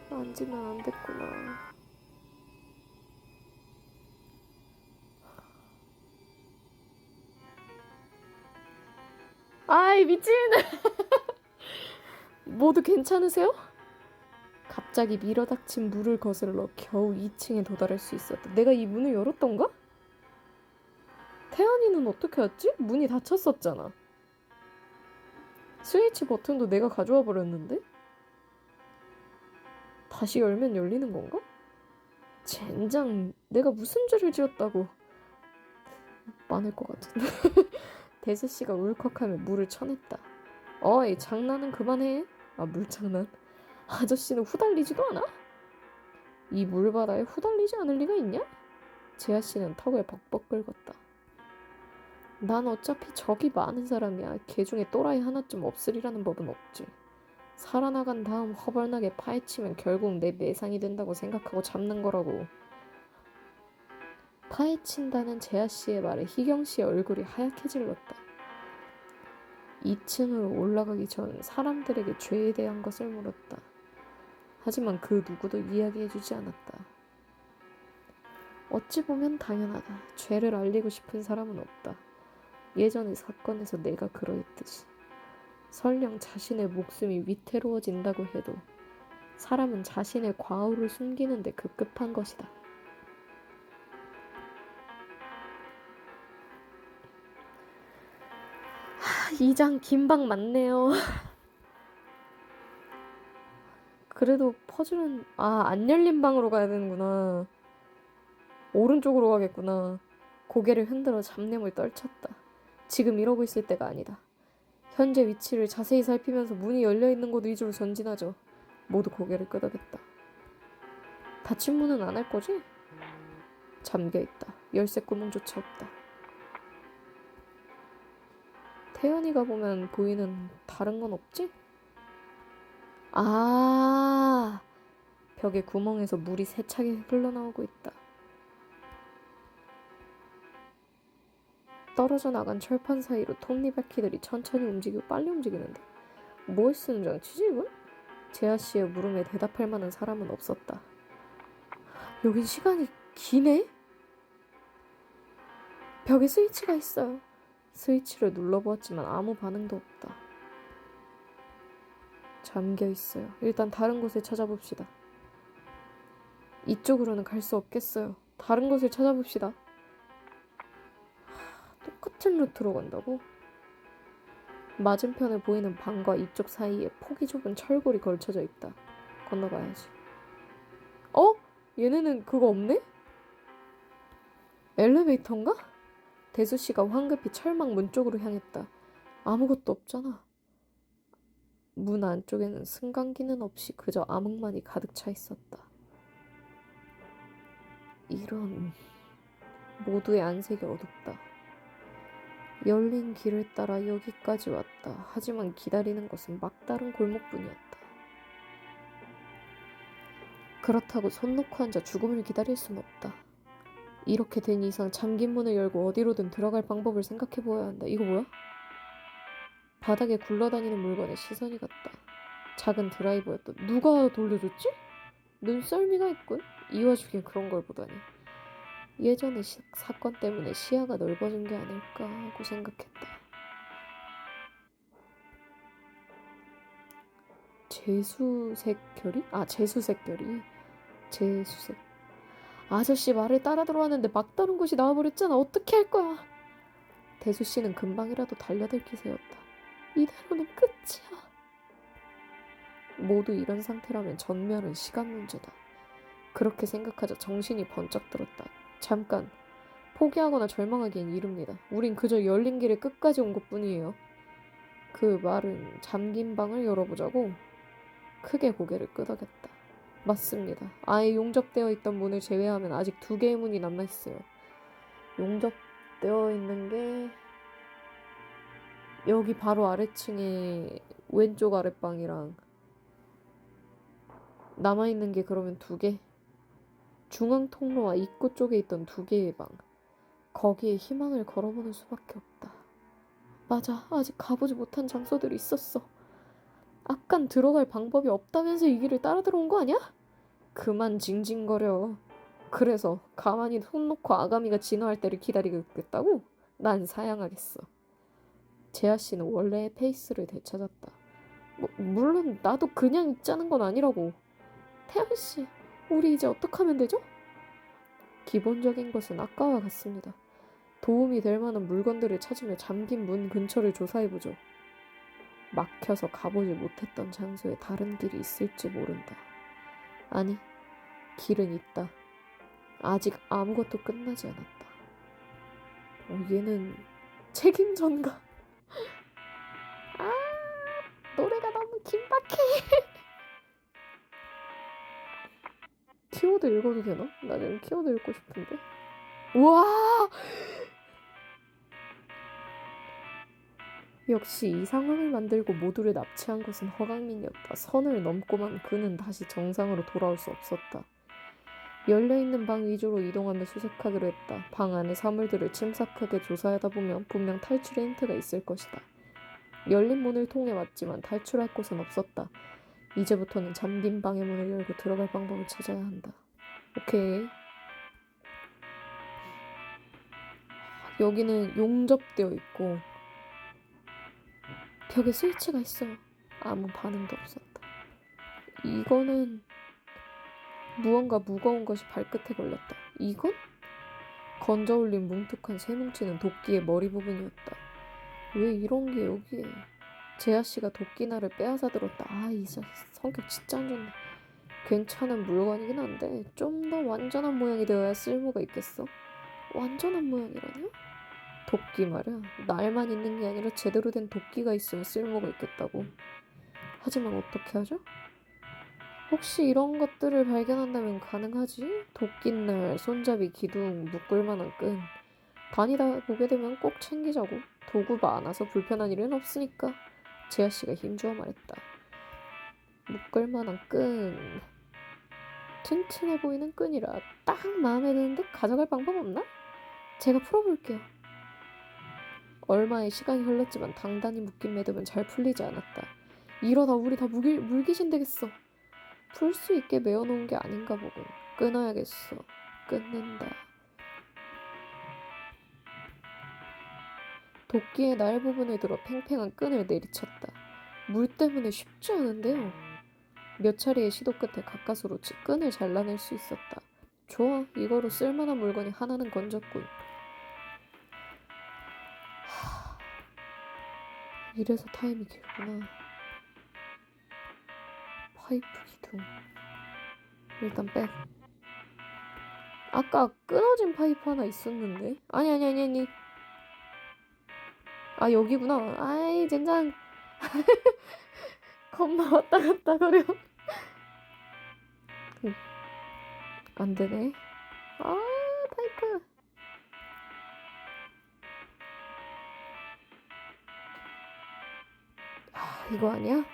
만지면 안 됐구나. 아이, 미친! 모두 괜찮으세요? 갑자기 밀어닥친 물을 거슬러 겨우 2층에 도달할 수 있었다. 내가 이 문을 열었던가? 태연이는 어떻게 왔지? 문이 닫혔었잖아. 스위치 버튼도 내가 가져와 버렸는데? 다시 열면 열리는 건가? 젠장, 내가 무슨 죄를 지었다고. 많을 것 같은데. 대수씨가 울컥하며 물을 쳐냈다. 어이, 장난은 그만해. 아, 물장난. 아저씨는 후달리지도 않아? 이 물바다에 후달리지 않을 리가 있냐? 재하씨는 턱을 벅벅 긁었다. 난 어차피 적이 많은 사람이야. 개 중에 또라이 하나쯤 없으리라는 법은 없지. 살아나간 다음 허벌나게 파헤치면 결국 내 매상이 된다고 생각하고 잡는 거라고. 파헤친다는 재하씨의 말에 희경씨의 얼굴이 하얗게 질렀다. 2층으로 올라가기 전 사람들에게 죄에 대한 것을 물었다. 하지만 그 누구도 이야기해주지 않았다. 어찌 보면 당연하다. 죄를 알리고 싶은 사람은 없다. 예전의 사건에서 내가 그러했듯이. 설령 자신의 목숨이 위태로워진다고 해도 사람은 자신의 과오를 숨기는 데 급급한 것이다. 이 장 긴방 맞네요. 그래도 퍼즐은 안 열린 방으로 가야 되는구나. 오른쪽으로 가겠구나. 고개를 흔들어 잡념을 떨쳤다. 지금 이러고 있을 때가 아니다. 현재 위치를 자세히 살피면서 문이 열려있는 곳 위주로 전진하죠. 모두 고개를 끄덕였다. 닫힌 문은 안 할 거지? 잠겨있다. 열쇠 구멍조차 없다. 태연이가 보면 보이는 다른 건 없지? 벽에 구멍에서 물이 세차게 흘러나오고 있다. 떨어져 나간 철판 사이로 톱니바퀴들이 천천히 움직이고 빨리 움직이는데 뭘 쓰는 장치지 이건? 재하씨의 물음에 대답할 만한 사람은 없었다. 여긴 시간이 기네? 벽에 스위치가 있어요. 스위치를 눌러보았지만 아무 반응도 없다. 잠겨있어요. 일단 다른 곳을 찾아봅시다. 이쪽으로는 갈 수 없겠어요. 다른 곳을 찾아봅시다. 똑같은 루트로 간다고? 맞은편에 보이는 방과 이쪽 사이에 폭이 좁은 철골이 걸쳐져 있다. 건너가야지. 얘네는 그거 없네? 엘리베이터인가? 대수씨가 황급히 철망 문 쪽으로 향했다. 아무것도 없잖아. 문 안쪽에는 승강기는 없이 그저 암흑만이 가득 차 있었다. 이런... 모두의 안색이 어둡다. 열린 길을 따라 여기까지 왔다. 하지만 기다리는 것은 막다른 골목뿐이었다. 그렇다고 손 놓고 앉아 죽음을 기다릴 순 없다. 이렇게 된 이상 잠긴 문을 열고 어디로든 들어갈 방법을 생각해 보아야 한다. 이거 뭐야? 바닥에 굴러다니는 물건에 시선이 갔다. 작은 드라이버였다. 누가 돌려줬지? 눈썰미가 있군. 이 와중에 그런 걸 보다니. 예전의 사건 때문에 시야가 넓어진 게 아닐까 하고 생각했다. 재수색 결이? 재수색 결이. 재수색. 아저씨 말을 따라 들어왔는데 막다른 곳이 나와버렸잖아. 어떻게 할 거야? 대수씨는 금방이라도 달려들 기세였다. 이대로는 끝이야. 모두 이런 상태라면 전멸은 시간 문제다. 그렇게 생각하자 정신이 번쩍 들었다. 잠깐. 포기하거나 절망하기엔 이릅니다. 우린 그저 열린 길의 끝까지 온 것뿐이에요. 그 말은 잠긴 방을 열어보자고? 크게 고개를 끄덕였다. 맞습니다. 아예 용접되어 있던 문을 제외하면 아직 2개의 문이 남아있어요. 용접되어 있는 게 여기 바로 아래층에 왼쪽 아랫방이랑 남아있는 게 그러면 2개? 중앙 통로와 입구 쪽에 있던 2개의 방. 거기에 희망을 걸어보는 수밖에 없다. 맞아. 아직 가보지 못한 장소들이 있었어. 아깐 들어갈 방법이 없다면서 이 길을 따라 들어온 거 아니야? 그만 징징거려. 그래서 가만히 손 놓고 아가미가 진화할 때를 기다리겠다고? 난 사양하겠어. 재하씨는 원래의 페이스를 되찾았다. 물론 나도 그냥 있자는 건 아니라고. 태연씨, 우리 이제 어떡하면 되죠? 기본적인 것은 아까와 같습니다. 도움이 될 만한 물건들을 찾으며 잠긴 문 근처를 조사해보죠. 막혀서 가보지 못했던 장소에 다른 길이 있을지 모른다. 아니, 길은 있다. 아직 아무것도 끝나지 않았다. 얘는 책임전가. 아, 노래가 너무 긴박해. 키워드 읽어도 되나? 나 지금 키워드 읽고 싶은데. 우와! 역시 이 상황을 만들고 모두를 납치한 것은 허강민이었다. 선을 넘고만 그는 다시 정상으로 돌아올 수 없었다. 열려있는 방 위주로 이동하며 수색하기로 했다. 방 안의 사물들을 침착하게 조사하다 보면 분명 탈출의 힌트가 있을 것이다. 열린 문을 통해 왔지만 탈출할 곳은 없었다. 이제부터는 잠긴 방의 문을 열고 들어갈 방법을 찾아야 한다. 오케이. 여기는 용접되어 있고 벽에 스위치가 있어. 아무 반응도 없었다. 이거는 무언가 무거운 것이 발끝에 걸렸다. 이건? 건져 올린 뭉툭한 쇠뭉치는 도끼의 머리 부분이었다. 왜 이런 게 여기에? 재하씨가 도끼날을 빼앗아 들었다. 이 성격 진짜 안 좋네. 괜찮은 물건이긴 한데 좀 더 완전한 모양이 되어야 쓸모가 있겠어. 완전한 모양이라뇨? 도끼 말이야. 날만 있는 게 아니라 제대로 된 도끼가 있으면 쓸모가 있겠다고. 하지만 어떻게 하죠? 혹시 이런 것들을 발견한다면 가능하지? 도끼날, 손잡이, 기둥, 묶을 만한 끈. 다니다 보게 되면 꼭 챙기자고. 도구 많아서 불편한 일은 없으니까. 재하씨가 힘주어 말했다. 묶을 만한 끈. 튼튼해 보이는 끈이라 딱 마음에 드는데 가져갈 방법 없나? 제가 풀어볼게요. 얼마의 시간이 흘렀지만 단단히 묶인 매듭은 잘 풀리지 않았다. 이러다 우리 다 물귀신 되겠어. 풀 수 있게 메어놓은 게 아닌가 보군. 끊어야겠어. 끊는다. 도끼의 날 부분을 들어 팽팽한 끈을 내리쳤다. 물 때문에 쉽지 않은데요. 몇 차례의 시도 끝에 가까스로 끈을 잘라낼 수 있었다. 좋아, 이거로 쓸만한 물건이 하나는 건졌군. 이래서 타임이 길구나. 파이프 기둥. 일단 빼. 아까 끊어진 파이프 하나 있었는데? 아니. 여기구나. 아이, 젠장. 겁나 왔다 갔다 거려. 안 되네. 파이프. 이거 아니야?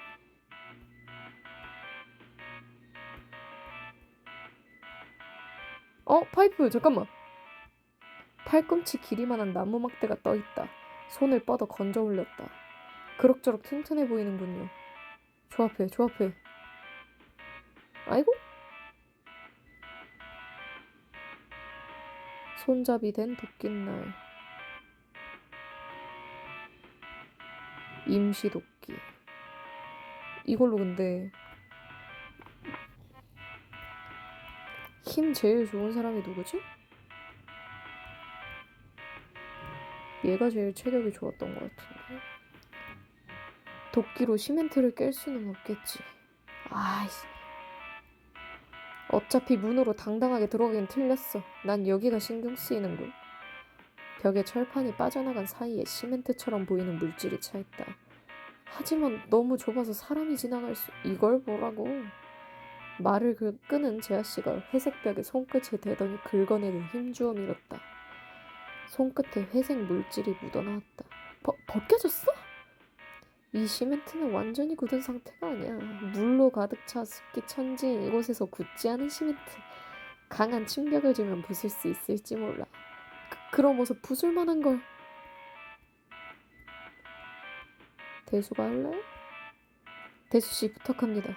파이프, 잠깐만. 팔꿈치 길이만한 나무 막대가 떠있다. 손을 뻗어 건져 올렸다. 그럭저럭 튼튼해 보이는군요. 조합해. 아이고? 손잡이 된 도끼날. 임시 도끼. 이걸로 근데 힘 제일 좋은 사람이 누구지? 얘가 제일 체력이 좋았던 것 같은데. 도끼로 시멘트를 깰 수는 없겠지. 아이씨. 어차피 문으로 당당하게 들어가긴 틀렸어. 난 여기가 신경 쓰이는군. 벽에 철판이 빠져나간 사이에 시멘트처럼 보이는 물질이 차있다. 하지만 너무 좁아서 사람이 지나갈 수... 이걸 뭐라고? 말을 끄는 재하씨가 회색 벽에 손끝을 대더니 긁어내는 힘주어 밀었다. 손끝에 회색 물질이 묻어나왔다. 벗겨졌어? 이 시멘트는 완전히 굳은 상태가 아니야. 물로 가득 차 습기 천지인 이곳에서 굳지 않은 시멘트. 강한 충격을 주면 부술 수 있을지 몰라. 그럼 어서 부술 만한 걸. 대수가 할래? 대수씨 부탁합니다.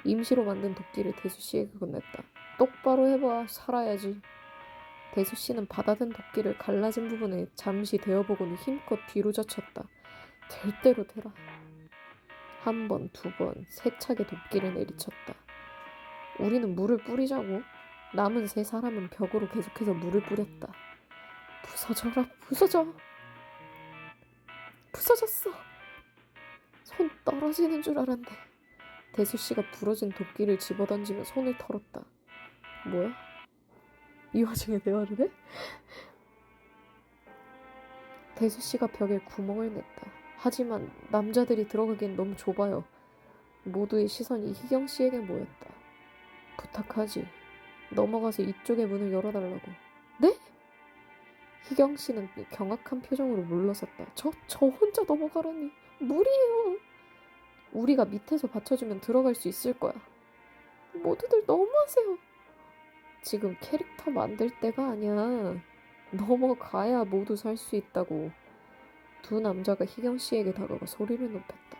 임시로 만든 도끼를 대수씨에게 건넸다. 똑바로 해봐. 살아야지. 대수씨는 받아든 도끼를 갈라진 부분에 잠시 대어보고는 힘껏 뒤로 젖혔다. 될 대로 되라. 한 번, 두 번, 세차게 도끼를 내리쳤다. 우리는 물을 뿌리자고. 남은 세 사람은 벽으로 계속해서 물을 뿌렸다. 부서져라, 부서져. 부서졌어. 손 떨어지는 줄 알았네. 대수씨가 부러진 도끼를 집어던지며 손을 털었다. 뭐야? 이 와중에 대화를 해? 대수씨가 벽에 구멍을 냈다. 하지만 남자들이 들어가기엔 너무 좁아요. 모두의 시선이 희경씨에게 모였다. 부탁하지. 넘어가서 이쪽의 문을 열어달라고. 네? 희경씨는 경악한 표정으로 물러섰다. 저 혼자 넘어가라니. 무리예요. 우리가 밑에서 받쳐주면 들어갈 수 있을 거야. 모두들 너무하세요. 지금 캐릭터 만들 때가 아니야. 넘어가야 모두 살 수 있다고. 두 남자가 희경씨에게 다가가 소리를 높였다.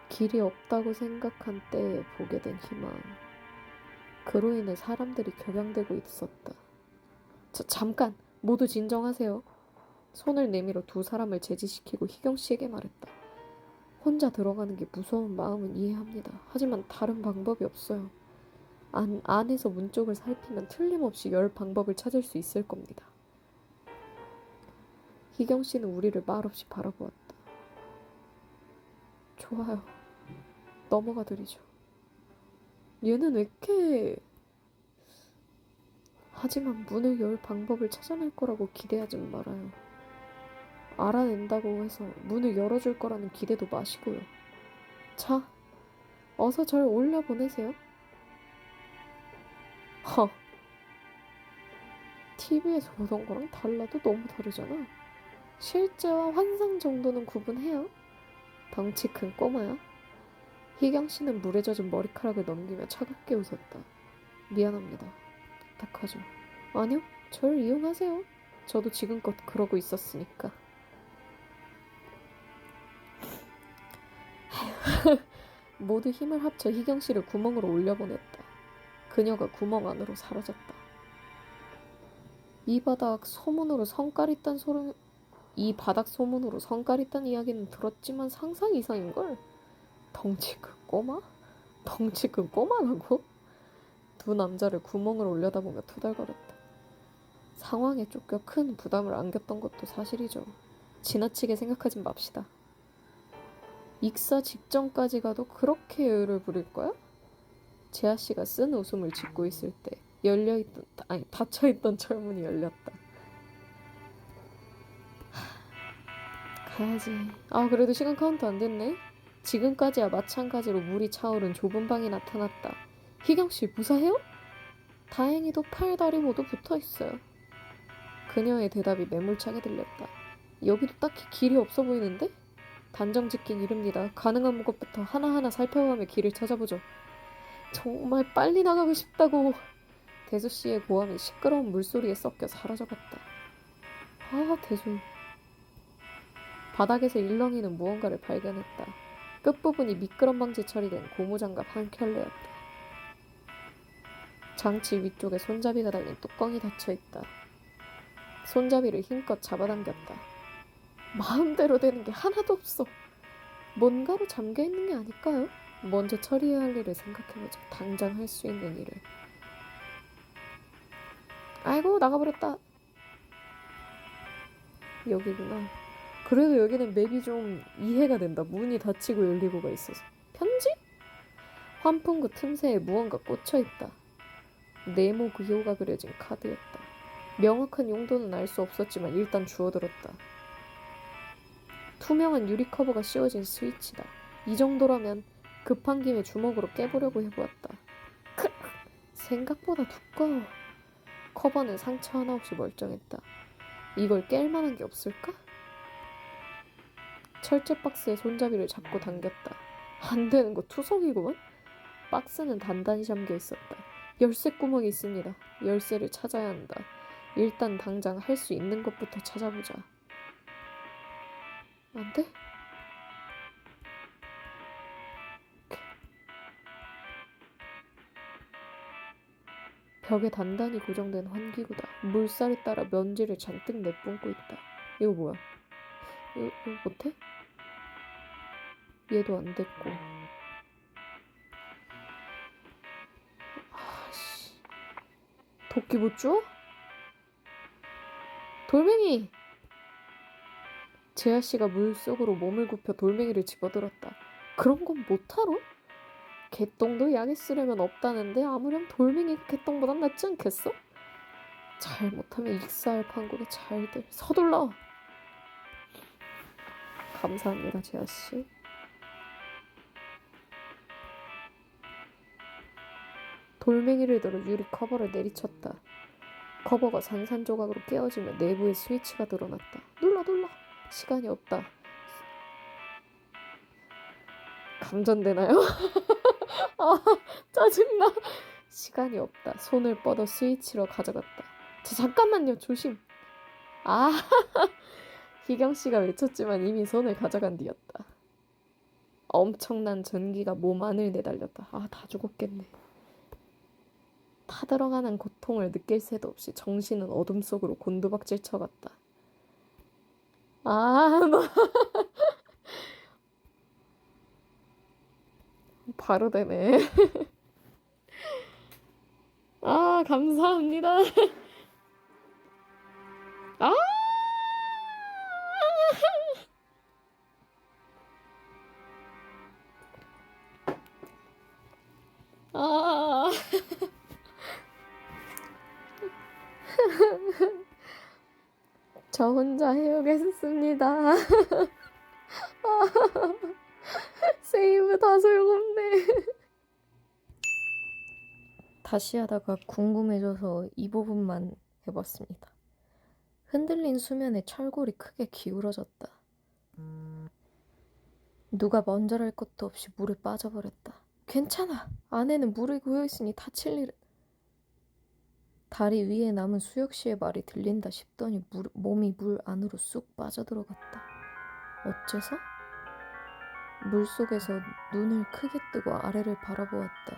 길이 없다고 생각한 때에 보게 된 희망. 그로 인해 사람들이 격양되고 있었다. 잠깐! 모두 진정하세요. 손을 내밀어 두 사람을 제지시키고 희경씨에게 말했다. 혼자 들어가는 게 무서운 마음은 이해합니다. 하지만 다른 방법이 없어요. 안에서 문 쪽을 살피면 틀림없이 열 방법을 찾을 수 있을 겁니다. 희경씨는 우리를 말없이 바라보았다. 좋아요. 넘어가 드리죠. 얘는 왜 이렇게... 하지만 문을 열 방법을 찾아낼 거라고 기대하지 말아요. 알아낸다고 해서 문을 열어줄 거라는 기대도 마시고요. 자, 어서 절 올려보내세요. 허. TV에서 보던 거랑 달라도 너무 다르잖아. 실제와 환상 정도는 구분해요. 덩치 큰 꼬마야. 희경씨는 물에 젖은 머리카락을 넘기며 차갑게 웃었다. 미안합니다. 부탁하죠. 아니요, 절 이용하세요. 저도 지금껏 그러고 있었으니까. 모두 힘을 합쳐 희경씨를 구멍으로 올려보냈다. 그녀가 구멍 안으로 사라졌다. 이 바닥 소문으로 성깔 있단 이야기는 들었지만 상상 이상인걸. 덩치 큰 꼬마? 덩치 큰 꼬마라고? 두 남자를 구멍으로 올려다보며 투덜거렸다. 상황에 쫓겨 큰 부담을 안겼던 것도 사실이죠. 지나치게 생각하진 맙시다. 익사 직전까지 가도 그렇게 여유를 부릴 거야? 재하씨가 쓴 웃음을 짓고 있을 때 닫혀있던 철문이 열렸다. 가야지. 그래도 시간 카운트 안 됐네. 지금까지야 마찬가지로 물이 차오른 좁은 방이 나타났다. 희경씨 무사해요? 다행히도 팔, 다리 모두 붙어있어요. 그녀의 대답이 매몰차게 들렸다. 여기도 딱히 길이 없어 보이는데? 단정 짓긴 이릅니다. 가능한 것부터 하나하나 살펴가며 길을 찾아보죠. 정말 빨리 나가고 싶다고. 대수씨의 고함이 시끄러운 물소리에 섞여 사라져갔다. 대수. 바닥에서 일렁이는 무언가를 발견했다. 끝부분이 미끄럼방지 처리된 고무장갑 한 켤레였다. 장치 위쪽에 손잡이가 달린 뚜껑이 닫혀있다. 손잡이를 힘껏 잡아당겼다. 마음대로 되는 게 하나도 없어. 뭔가로 잠겨있는 게 아닐까요? 먼저 처리해야 할 일을 생각해보자. 당장 할 수 있는 일을. 아이고, 나가버렸다. 여기구나. 그래도 여기는 맵이 좀 이해가 된다. 문이 닫히고 열리고가 있어서. 편지? 환풍구 틈새에 무언가 꽂혀있다. 네모 기호가 그려진 카드였다. 명확한 용도는 알 수 없었지만 일단 주워들었다. 투명한 유리 커버가 씌워진 스위치다. 이 정도라면 급한 김에 주먹으로 깨보려고 해보았다. 생각보다 두꺼워. 커버는 상처 하나 없이 멀쩡했다. 이걸 깰 만한 게 없을까? 철제 박스에 손잡이를 잡고 당겼다. 안 되는 거 투성이구만. 박스는 단단히 잠겨 있었다. 열쇠 구멍이 있습니다. 열쇠를 찾아야 한다. 일단 당장 할 수 있는 것부터 찾아보자. 안 돼? 벽에 단단히 고정된 환기구다. 물살에 따라 먼지를 잔뜩 내뿜고 있다. 이거 뭐야? 이거 못해? 얘도 안 됐고. 도끼 못 줘? 돌멩이! 재하씨가 물속으로 몸을 굽혀 돌멩이를 집어들었다. 그런 건 못하러? 개똥도 약에 쓰려면 없다는데 아무렴 돌멩이가 개똥보단 낫지 않겠어? 잘못하면 익사할 판국에 잘들 서둘러. 감사합니다, 재하씨. 돌멩이를 들어 유리 커버를 내리쳤다. 커버가 산산조각으로 깨어지며 내부에 스위치가 드러났다. 눌러. 시간이 없다. 감전되나요? 아, 짜증나. 시간이 없다. 손을 뻗어 스위치로 가져갔다. 잠깐만요. 조심. 아, 희경씨가 외쳤지만 이미 손을 가져간 뒤였다. 엄청난 전기가 몸 안을 내달렸다. 아, 다 죽었겠네. 타들어가는 고통을 느낄 새도 없이 정신은 어둠 속으로 곤두박질 쳐갔다. 아, 너 바로 되네. 아, 감사합니다. 아, 아, 저 혼자 해오겠습니다. 세이브 다 소용없네. 다시 하다가 궁금해져서 이 부분만 해봤습니다. 흔들린 수면에 철골이 크게 기울어졌다. 누가 먼저랄 것도 없이 물에 빠져버렸다. 괜찮아. 안에는 물이 고여있으니 다칠 일은. 다리 위에 남은 수혁씨의 말이 들린다 싶더니 몸이 물 안으로 쑥 빠져들어갔다. 어째서? 물속에서 눈을 크게 뜨고 아래를 바라보았다.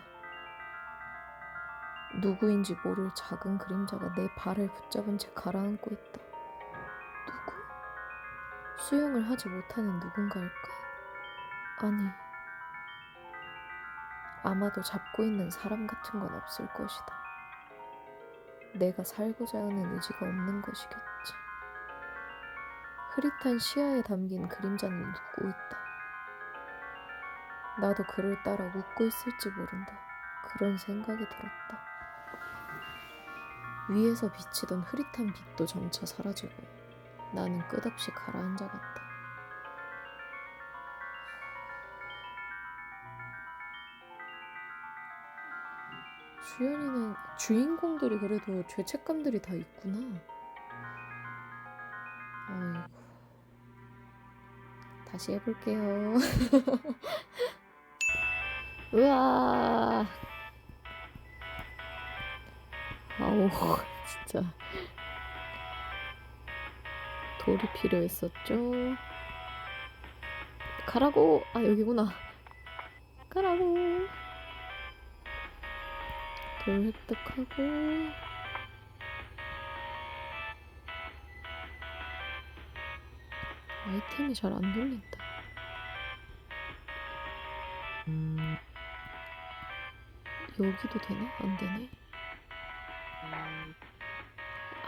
누구인지 모를 작은 그림자가 내 발을 붙잡은 채 가라앉고 있다. 누구? 수영을 하지 못하는 누군가일까? 아니, 아마도 잡고 있는 사람 같은 건 없을 것이다. 내가 살고자 하는 의지가 없는 것이겠지. 흐릿한 시야에 담긴 그림자는 웃고 있다. 나도 그를 따라 웃고 있을지 모른다. 그런 생각이 들었다. 위에서 비치던 흐릿한 빛도 점차 사라지고 나는 끝없이 가라앉아갔다. 주연이는 주인공들이 그래도 죄책감들이 다 있구나. 아이고. 다시 해볼게요. 우와. 아우, 진짜. 돌이 필요했었죠. 가라고. 아, 여기구나. 가라고. 돌 획득하고. 아이템이 잘 안 돌린다. 여기도 되나? 안 되네.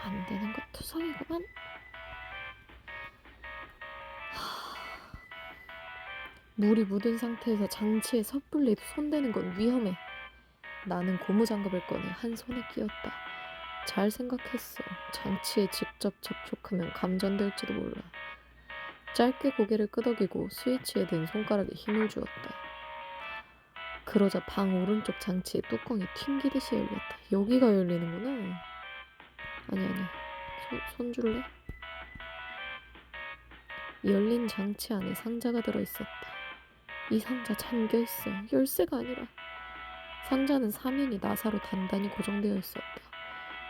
안 되는 것 투성이구만. 물이 묻은 상태에서 장치에 섣불리 손대는 건 위험해. 나는 고무장갑을 꺼내 한 손에 끼웠다. 잘 생각했어. 장치에 직접 접촉하면 감전될지도 몰라. 짧게 고개를 끄덕이고 스위치에 든 손가락에 힘을 주었다. 그러자 방 오른쪽 장치의 뚜껑이 튕기듯이 열렸다. 여기가 열리는구나. 아니. 손 줄래? 열린 장치 안에 상자가 들어있었다. 이 상자 잠겨있어. 열쇠가 아니라. 상자는 사면이 나사로 단단히 고정되어 있었다.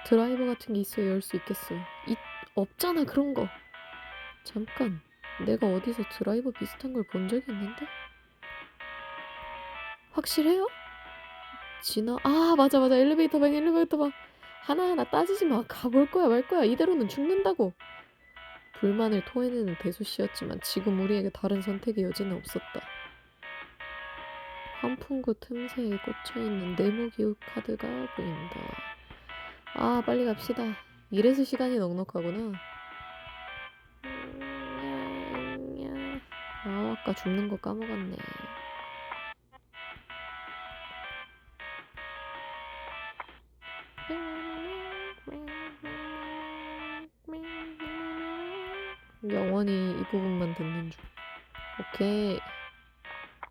드라이버 같은 게 있어야 열 수 있겠어. 없잖아 그런 거. 잠깐, 내가 어디서 드라이버 비슷한 걸 본 적이 있는데? 확실해요? 아, 맞아. 엘리베이터 방. 하나하나 따지지 마. 가볼 거야 말 거야. 이대로는 죽는다고. 불만을 토해내는 대수씨였지만 지금 우리에게 다른 선택의 여지는 없었다. 환풍구 틈새에 꽂혀있는 네모기호 카드가 보인다. 아, 빨리 갑시다. 이래서 시간이 넉넉하구나. 아까 줍는 거 까먹었네. 영원히 이 부분만 듣는 중. 오케이.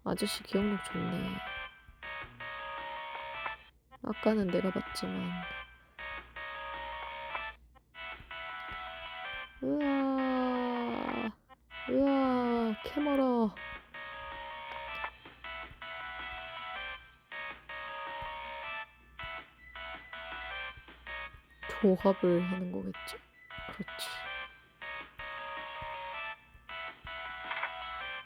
아저씨 기억력 좋네. 아까는 내가 봤지만. 으아. 으아. 캐멀어. 조합을 하는 거겠지? 그렇지.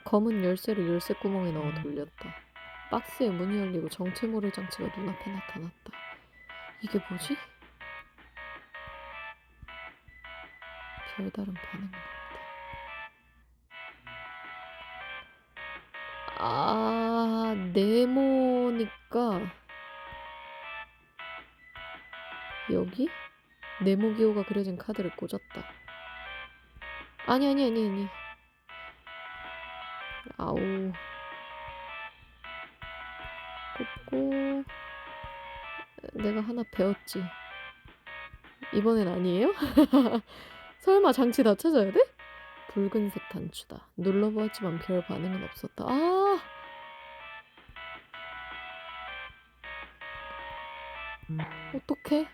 검은 열쇠를 열쇠 구멍에 넣어 돌렸다. 박스에 문이 열리고 정체 모를 장치가 눈앞에 나타났다. 이게 뭐지? 별다른 반응은 없다. 아, 네모니까 여기? 네모 기호가 그려진 카드를 꽂았다. 아니. 아우. 꽂고 내가 하나 배웠지. 이번엔 아니에요? 설마 장치 다 찾아야 돼? 붉은색 단추다. 눌러보았지만 별 반응은 없었다. 아! 어떡해?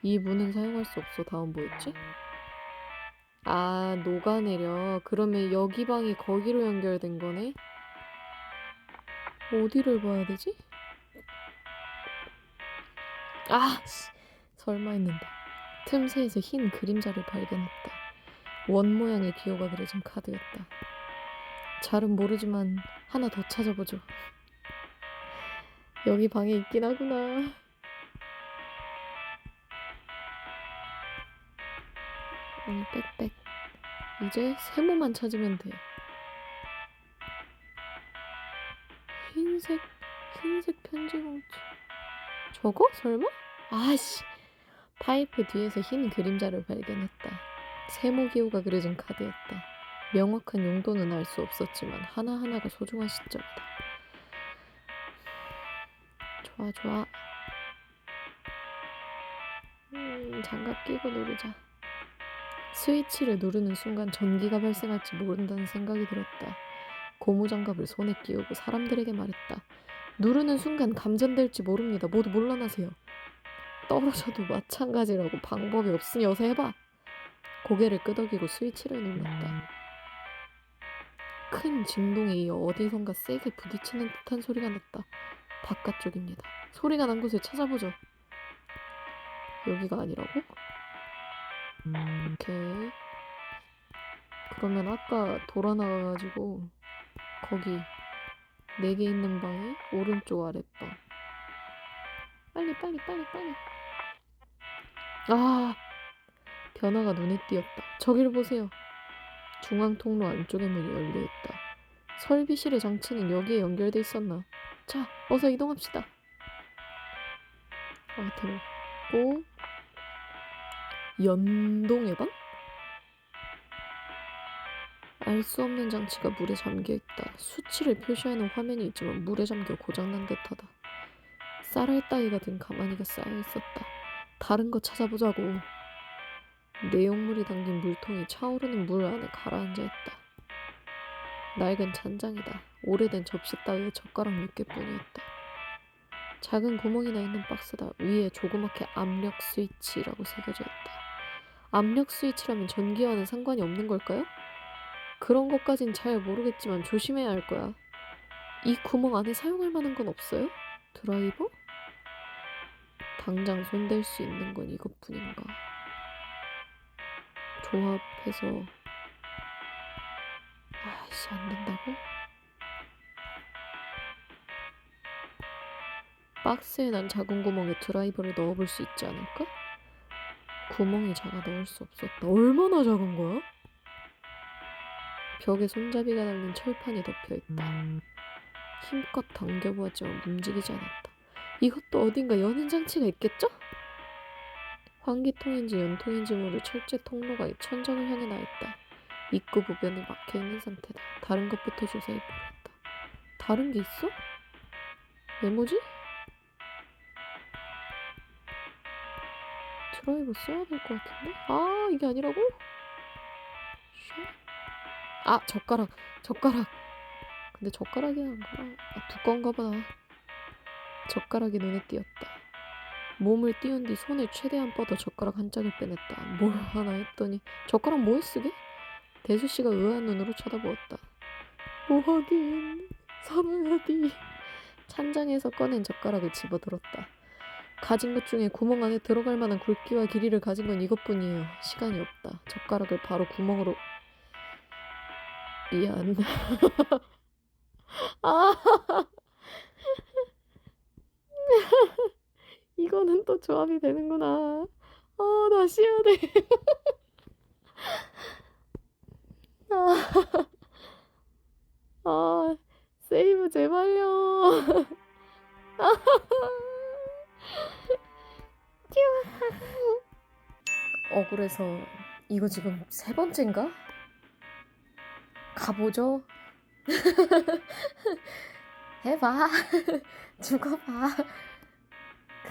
이 문은 사용할 수 없어. 다음 뭐였지? 아, 녹아내려. 그러면 여기 방이 거기로 연결된 거네? 어디를 봐야 되지? 아! 설마 했는데. 틈새에서 흰 그림자를 발견했다. 원 모양의 기호가 그려진 카드였다. 잘은 모르지만 하나 더 찾아보죠. 여기 방에 있긴 하구나. 빽빽. 이제 세모만 찾으면 돼. 흰색 편지 봉투. 저거? 설마? 아씨. 파이프 뒤에서 흰 그림자를 발견했다. 세모 기호가 그려진 카드였다. 명확한 용도는 알 수 없었지만 하나하나가 소중한 시점이다. 좋아. 장갑 끼고 누르자. 스위치를 누르는 순간 전기가 발생할지 모른다는 생각이 들었다. 고무장갑을 손에 끼우고 사람들에게 말했다. 누르는 순간 감전될지 모릅니다. 모두 물러나세요. 떨어져도 마찬가지라고. 방법이 없으니 어서 해봐. 고개를 끄덕이고 스위치를 눌렀다. 큰 진동에 이어 어디선가 세게 부딪히는 듯한 소리가 났다. 바깥쪽입니다. 소리가 난 곳을 찾아보죠. 여기가 아니라고? 오케이. 그러면 아까 돌아 나가가지고 거기 4개 있는 방에 오른쪽 아랫방. 빨리. 아, 변화가 눈에 띄었다. 저기를 보세요. 중앙 통로 안쪽의 문이 열려있다. 설비실의 장치는 여기에 연결돼 있었나? 자, 어서 이동합시다. 들었고 연동의 방? 알 수 없는 장치가 물에 잠겨있다. 수치를 표시하는 화면이 있지만 물에 잠겨 고장난 듯하다. 쌀알 따위가 든 가마니가 쌓여있었다. 다른 거 찾아보자고. 내용물이 담긴 물통이 차오르는 물 안에 가라앉아있다. 낡은 찬장이다. 오래된 접시 따위에 젓가락 몇 개뿐이었다. 작은 구멍이 나 있는 박스다. 위에 조그맣게 압력 스위치라고 새겨져 있다. 압력 스위치라면 전기와는 상관이 없는 걸까요? 그런 것까진 잘 모르겠지만 조심해야 할 거야. 이 구멍 안에 사용할 만한 건 없어요? 드라이버? 당장 손댈 수 있는 건 이것뿐인가. 조합해서 아이씨, 안 된다고? 박스에 난 작은 구멍에 드라이버를 넣어볼 수 있지 않을까? 구멍이 작아 넣을 수 없었다. 얼마나 작은 거야? 벽에 손잡이가 달린 철판이 덮여있다. 힘껏 당겨보았지만 움직이지 않았다. 이것도 어딘가 여는 장치가 있겠죠? 환기통인지 연통인지 모를 철제 통로가 천장을 향해 나있다. 입구 부분이 막혀있는 상태다. 다른 것부터 조사해보겠다. 다른 게 있어? 메모지? 드라이버 써야 될 것 같은데? 아, 이게 아니라고? 아, 젓가락. 근데 젓가락이 안 가라. 아, 두꺼운가 보다. 젓가락이 눈에 띄었다. 몸을 띄운 뒤 손을 최대한 뻗어 젓가락 한 짝을 빼냈다. 뭘 하나 했더니 젓가락 뭐에 쓰게? 대수씨가 의아한 눈으로 쳐다보았다. 뭐하긴 살아야지. 찬장에서 꺼낸 젓가락을 집어들었다. 가진 것 중에 구멍 안에 들어갈 만한 굵기와 길이를 가진 건 이것뿐이에요. 시간이 없다. 젓가락을 바로 구멍으로... 미안. 아, 이거는 또 조합이 되는구나. 다시 해야 돼. 아, 아, 세이브 제발요. 억울해서 이거 지금 세 번째인가? 가보죠. 해봐. 죽어봐.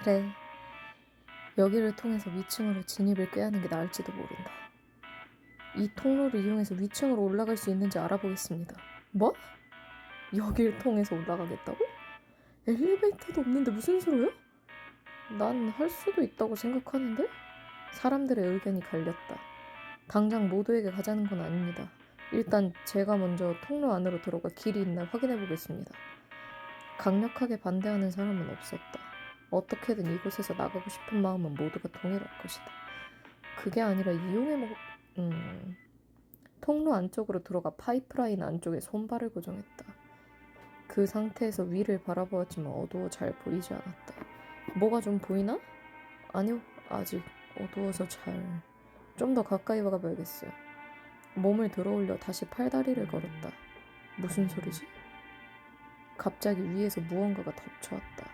그래. 여기를 통해서 위층으로 진입을 꾀하는 게 나을지도 모른다. 이 통로를 이용해서 위층으로 올라갈 수 있는지 알아보겠습니다. 뭐? 여길 통해서 올라가겠다고? 엘리베이터도 없는데 무슨 소리야? 난 할 수도 있다고 생각하는데? 사람들의 의견이 갈렸다. 당장 모두에게 가자는 건 아닙니다. 일단 제가 먼저 통로 안으로 들어가 길이 있나 확인해 보겠습니다. 강력하게 반대하는 사람은 없었다. 어떻게든 이곳에서 나가고 싶은 마음은 모두가 동일할 것이다. 그게 아니라 통로 안쪽으로 들어가 파이프라인 안쪽에 손발을 고정했다. 그 상태에서 위를 바라보았지만 어두워 잘 보이지 않았다. 뭐가 좀 보이나? 아니요, 아직 어두워서 잘... 좀 더 가까이 가봐야겠어요. 몸을 들어올려 다시 팔다리를 걸었다. 무슨 소리지? 갑자기 위에서 무언가가 덮쳐왔다.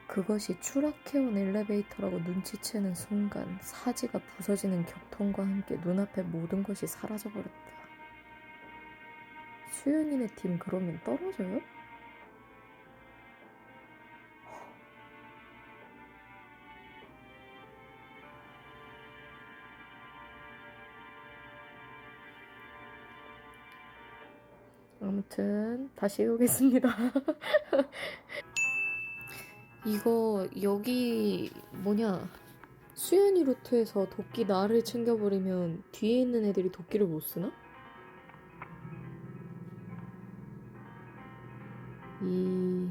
그것이 추락해온 엘리베이터라고 눈치채는 순간 사지가 부서지는 격통과 함께 눈앞에 모든 것이 사라져버렸다. 수연이네 팀 그러면 떨어져요? 아무튼 다시 해보겠습니다. 이거 여기 뭐냐, 수연이 루트에서 도끼 나를 챙겨버리면 뒤에 있는 애들이 도끼를 못 쓰나? 이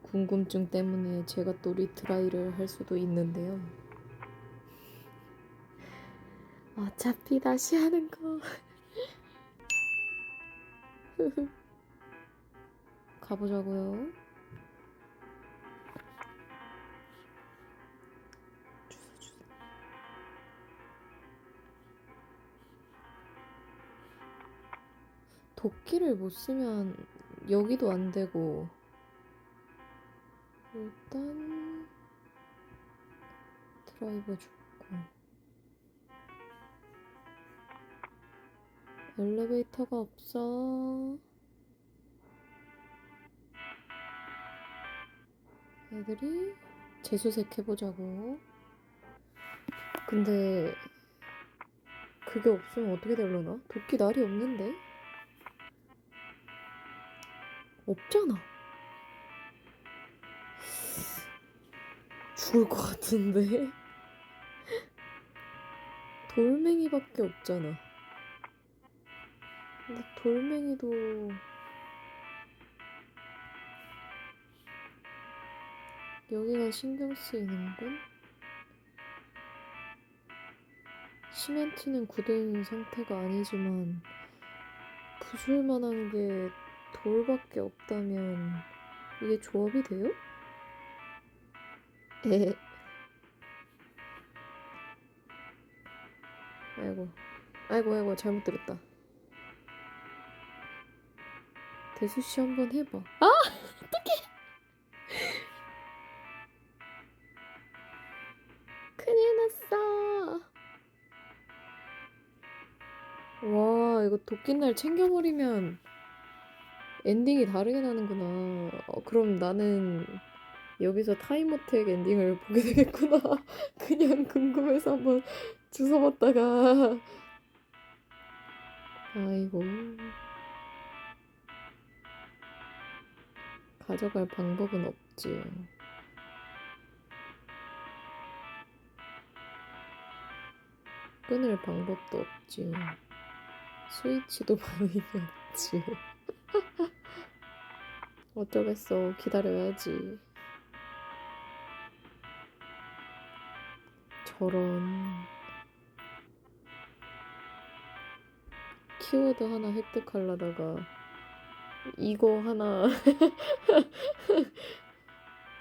궁금증 때문에 제가 또 리트라이를 할 수도 있는데요. 어차피 다시 하는 거. 가보자고요. 도끼를 못 쓰면 여기도 안 되고, 일단 드라이버 죽고, 엘리베이터가 없어. 애들이 재수색 해보자고. 근데 그게 없으면 어떻게 되려나? 도끼 날이 없는데? 없잖아. 죽을 것 같은데? 돌멩이밖에 없잖아. 근데 돌멩이도 여기가 신경 쓰이는군? 시멘트는 굳은 상태가 아니지만 부술만한 게 돌밖에 없다면 이게 조합이 돼요? 에. 아이고 잘못 들었다. 대수씨 한번 해봐. 아! 어떡해! 큰일 났어. 이거 도끼날 챙겨버리면 엔딩이 다르게 나는구나. 그럼 나는 여기서 타임어택 엔딩을 보게 되겠구나. 그냥 궁금해서 한번 주워봤다가 아이고 가져갈 방법은 없지. 끊을 방법도 없지. 스위치도 반응이 없지. 어쩌겠어. 기다려야지. 저런 키워드 하나 획득하려다가 이거 하나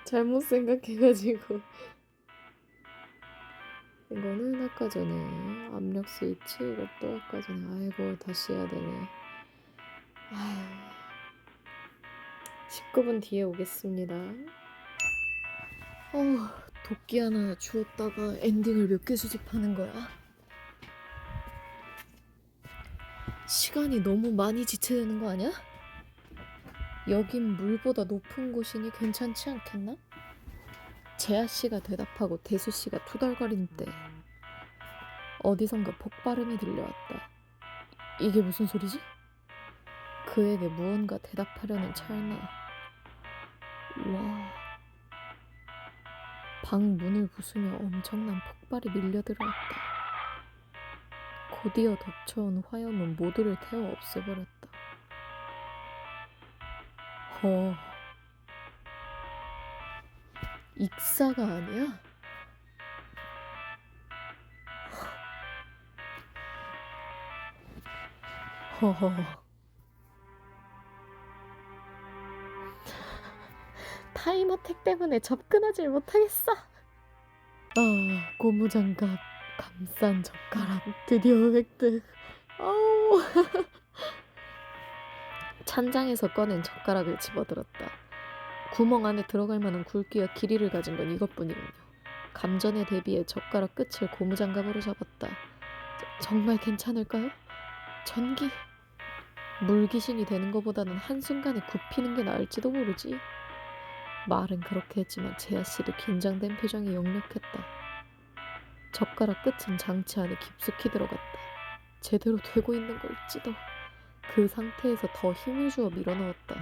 잘못 생각해가지고 이거는 아까 전에 압력 스위치 이것도 아까 전에 아이고 다시 해야 되네. 아휴 19분 뒤에 오겠습니다. 도끼 하나 주웠다가 엔딩을 몇 개 수집하는 거야. 시간이 너무 많이 지체되는 거 아니야? 여긴 물보다 높은 곳이니 괜찮지 않겠나? 재아씨가 대답하고 대수씨가 투덜거린 때 어디선가 폭발음이 들려왔다. 이게 무슨 소리지? 그에게 무언가 대답하려는 찰나 와, 방 문을 부수며 엄청난 폭발이 밀려들어왔다. 곧이어 덮쳐온 화염은 모두를 태워 없애버렸다. 익사가 아니야? 허허. 타임어택 때문에 접근하질 못하겠어. 고무장갑, 감싼 젓가락, 드디어 획득. 아우. 찬장에서 꺼낸 젓가락을 집어들었다. 구멍 안에 들어갈 만한 굵기와 길이를 가진 건 이것뿐이군요. 감전에 대비해 젓가락 끝을 고무장갑으로 잡았다. 정말 괜찮을까요? 전기. 물귀신이 되는 것보다는 한순간에 굽히는 게 나을지도 모르지. 말은 그렇게 했지만 재아씨도 긴장된 표정이 역력했다. 젓가락 끝은 장치 안에 깊숙이 들어갔다. 제대로 되고 있는 걸지도. 그 상태에서 더 힘을 주어 밀어넣었다.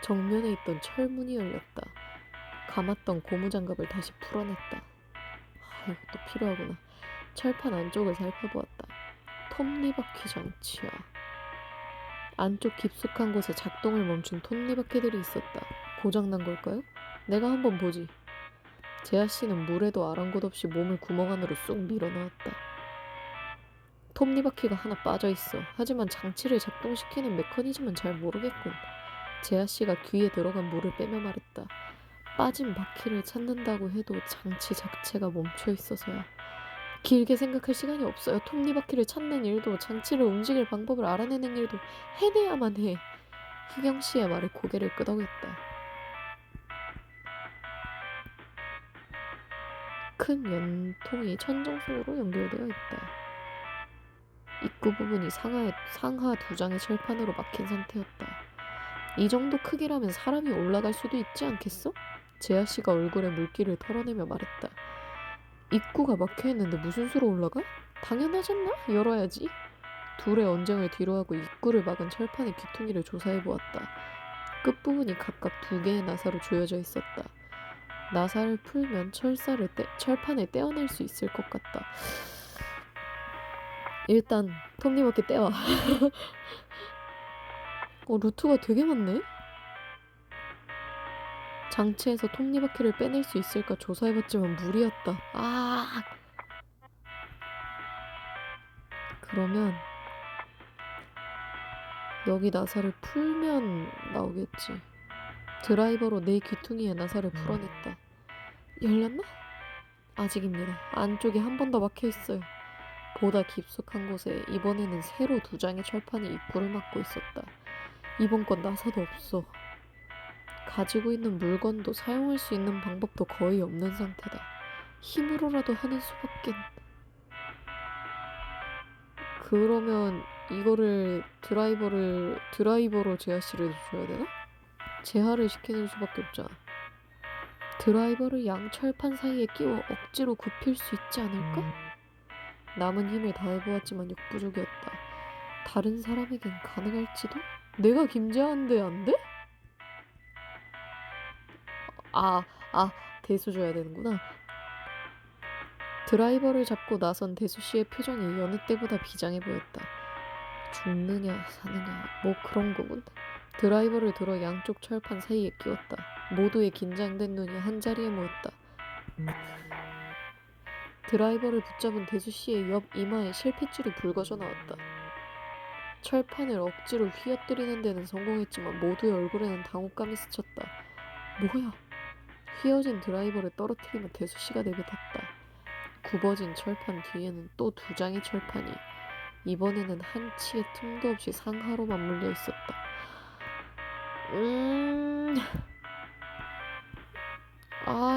정면에 있던 철문이 열렸다. 감았던 고무장갑을 다시 풀어냈다. 이것도 필요하구나. 철판 안쪽을 살펴보았다. 톱니바퀴 장치야. 안쪽 깊숙한 곳에 작동을 멈춘 톱니바퀴들이 있었다. 고장난 걸까요? 내가 한번 보지. 재아씨는 물에도 아랑곳 없이 몸을 구멍 안으로 쑥 밀어넣었다. 톱니바퀴가 하나 빠져있어. 하지만 장치를 작동시키는 메커니즘은 잘 모르겠군. 재아씨가 귀에 들어간 물을 빼며 말했다. 빠진 바퀴를 찾는다고 해도 장치 자체가 멈춰있어서야. 길게 생각할 시간이 없어요. 톱니바퀴를 찾는 일도 장치를 움직일 방법을 알아내는 일도 해내야만 해. 희경씨의 말에 고개를 끄덕였다. 큰 연통이 천정 속으로 연결되어 있다. 입구 부분이 상하 2장의 철판으로 막힌 상태였다. 이 정도 크기라면 사람이 올라갈 수도 있지 않겠어? 재아씨가 얼굴에 물기를 털어내며 말했다. 입구가 막혀있는데 무슨 수로 올라가? 당연하잖아? 열어야지. 둘의 언쟁을 뒤로하고 입구를 막은 철판의 귀퉁이를 조사해보았다. 끝부분이 각각 2개의 나사로 조여져 있었다. 나사를 풀면 철판을 떼어낼 수 있을 것 같다. 일단 톱니바퀴 떼와. 루트가 되게 많네? 장치에서 톱니바퀴를 빼낼 수 있을까 조사해봤지만 무리였다. 그러면 여기 나사를 풀면 나오겠지. 드라이버로 내 귀퉁이에 나사를 풀어냈다. 열렸나? 아직입니다. 안쪽에 한 번 더 막혀있어요. 보다 깊숙한 곳에 이번에는 새로 2장의 철판이 입구를 막고 있었다. 이번 건 나사도 없어. 가지고 있는 물건도 사용할 수 있는 방법도 거의 없는 상태다. 힘으로라도 하는 수밖엔. 그러면 이거를 드라이버로 제하씨를 줘야 되나? 제하를 시키는 수밖에 없잖아. 드라이버를 양철판 사이에 끼워 억지로 굽힐 수 있지 않을까? 남은 힘을 다해보았지만 역부족이었다. 다른 사람에겐 가능할지도? 내가 김재한데 안 돼? 대수 줘야 되는구나. 드라이버를 잡고 나선 대수씨의 표정이 여느 때보다 비장해 보였다. 죽느냐 사느냐 뭐 그런 거군. 드라이버를 들어 양쪽 철판 사이에 끼웠다. 모두의 긴장된 눈이 한자리에 모였다. 드라이버를 붙잡은 대수씨의 옆 이마에 실핏줄이 붉어져 나왔다. 철판을 억지로 휘어뜨리는 데는 성공했지만 모두의 얼굴에는 당혹감이 스쳤다. 뭐야? 휘어진 드라이버를 떨어뜨리며 대수씨가 내뱉었다. 굽어진 철판 뒤에는 또 2장의 철판이 이번에는 한 치의 틈도 없이 상하로 맞물려 있었다.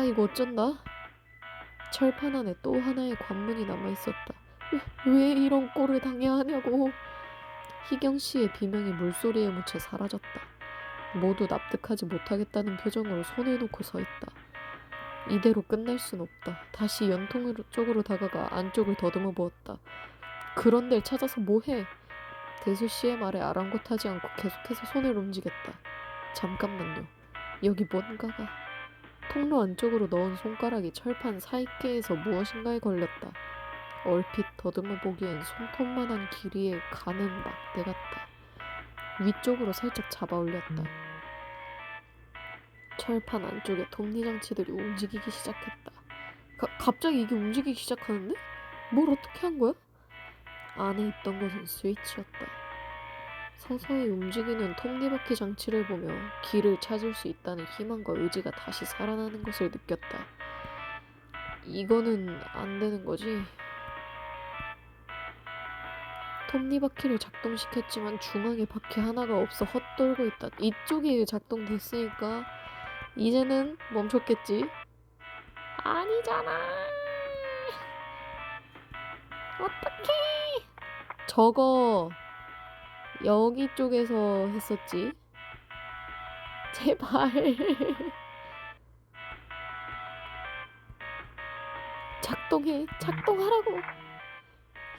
이거 어쩐다? 철판 안에 또 하나의 관문이 남아있었다. 왜 이런 꼴을 당해야 하냐고. 희경씨의 비명이 물소리에 묻혀 사라졌다. 모두 납득하지 못하겠다는 표정으로 손을 놓고 서 있다. 이대로 끝날 순 없다. 다시 연통 쪽으로 다가가 안쪽을 더듬어 보았다. 그런 데를 찾아서 뭐해? 대수씨의 말에 아랑곳하지 않고 계속해서 손을 움직였다. 잠깐만요. 여기 뭔가가... 통로 안쪽으로 넣은 손가락이 철판 사이께에서 무엇인가에 걸렸다. 얼핏 더듬어 보기엔 손톱만한 길이에 가는 막대 같다. 위쪽으로 살짝 잡아 올렸다. 철판 안쪽에 톱니장치들이 움직이기 시작했다. 갑자기 이게 움직이기 시작하는데? 뭘 어떻게 한 거야? 안에 있던 것은 스위치였다. 서서히 움직이는 톱니바퀴 장치를 보며 길을 찾을 수 있다는 희망과 의지가 다시 살아나는 것을 느꼈다. 이거는 안 되는 거지? 톱니바퀴를 작동시켰지만 중앙에 바퀴 하나가 없어 헛돌고 있다. 이쪽이 작동됐으니까 이제는 멈췄겠지? 아니잖아. 어떡해. 저거 여기 쪽에서 했었지. 제발. 작동하라고.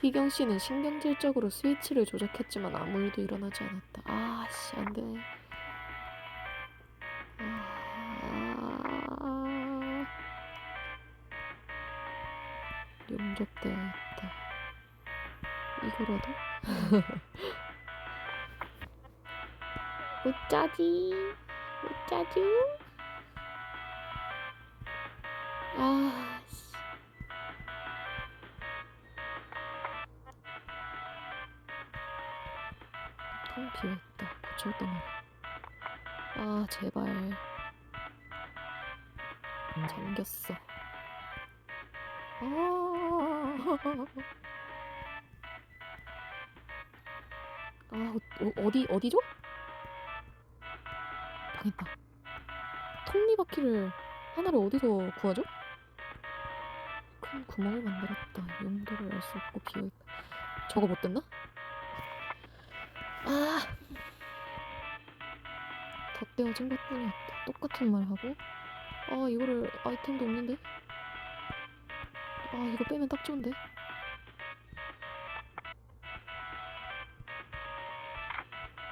희경씨는 신경질적으로 스위치를 조작했지만 아무 일도 일어나지 않았다. 아씨, 안 되네. 용접되어있다. 이거라도? 어쩌지? 씨. 텅 비어있다. 고철동안. 제발. 잠겼어. 어디죠? 당했다. 톱니바퀴를 하나를 어디서 구하죠? 큰 구멍을 만들었다. 용도를 알 수 없고 비어있다. 저거 못 됐나? 덧대어진 것뿐이었다. 똑같은 말 하고. 이거를 아이템도 없는데? 이거 빼면 딱 좋은데?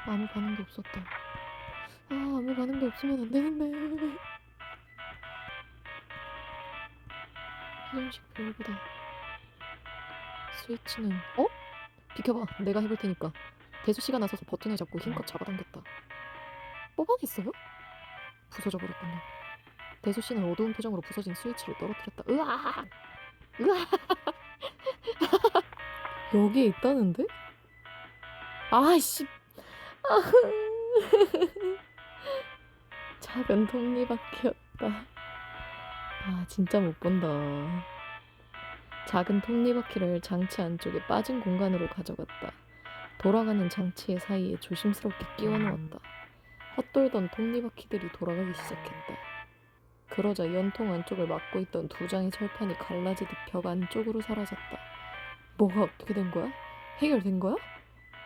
아무 반응도 없었다. 아무 반응도 없으면 안 되는데. 희정식 별보다. 스위치는 비켜봐. 내가 해볼 테니까. 대수씨가 나서서 버튼을 잡고 힘껏 잡아당겼다. 뽑아냈어요? 부서져 버렸군요. 대수씨는 어두운 표정으로 부서진 스위치를 떨어뜨렸다. 으악! 여기에 있다는데? 아이씨. 작은 톱니바퀴였다. 진짜 못 본다. 작은 톱니바퀴를 장치 안쪽에 빠진 공간으로 가져갔다. 돌아가는 장치의 사이에 조심스럽게 끼워 넣었다. 헛돌던 톱니바퀴들이 돌아가기 시작했다. 그러자 연통 안쪽을 막고 있던 2장의 철판이 갈라지듯 벽 안쪽으로 사라졌다. 뭐가 어떻게 된 거야? 해결된 거야?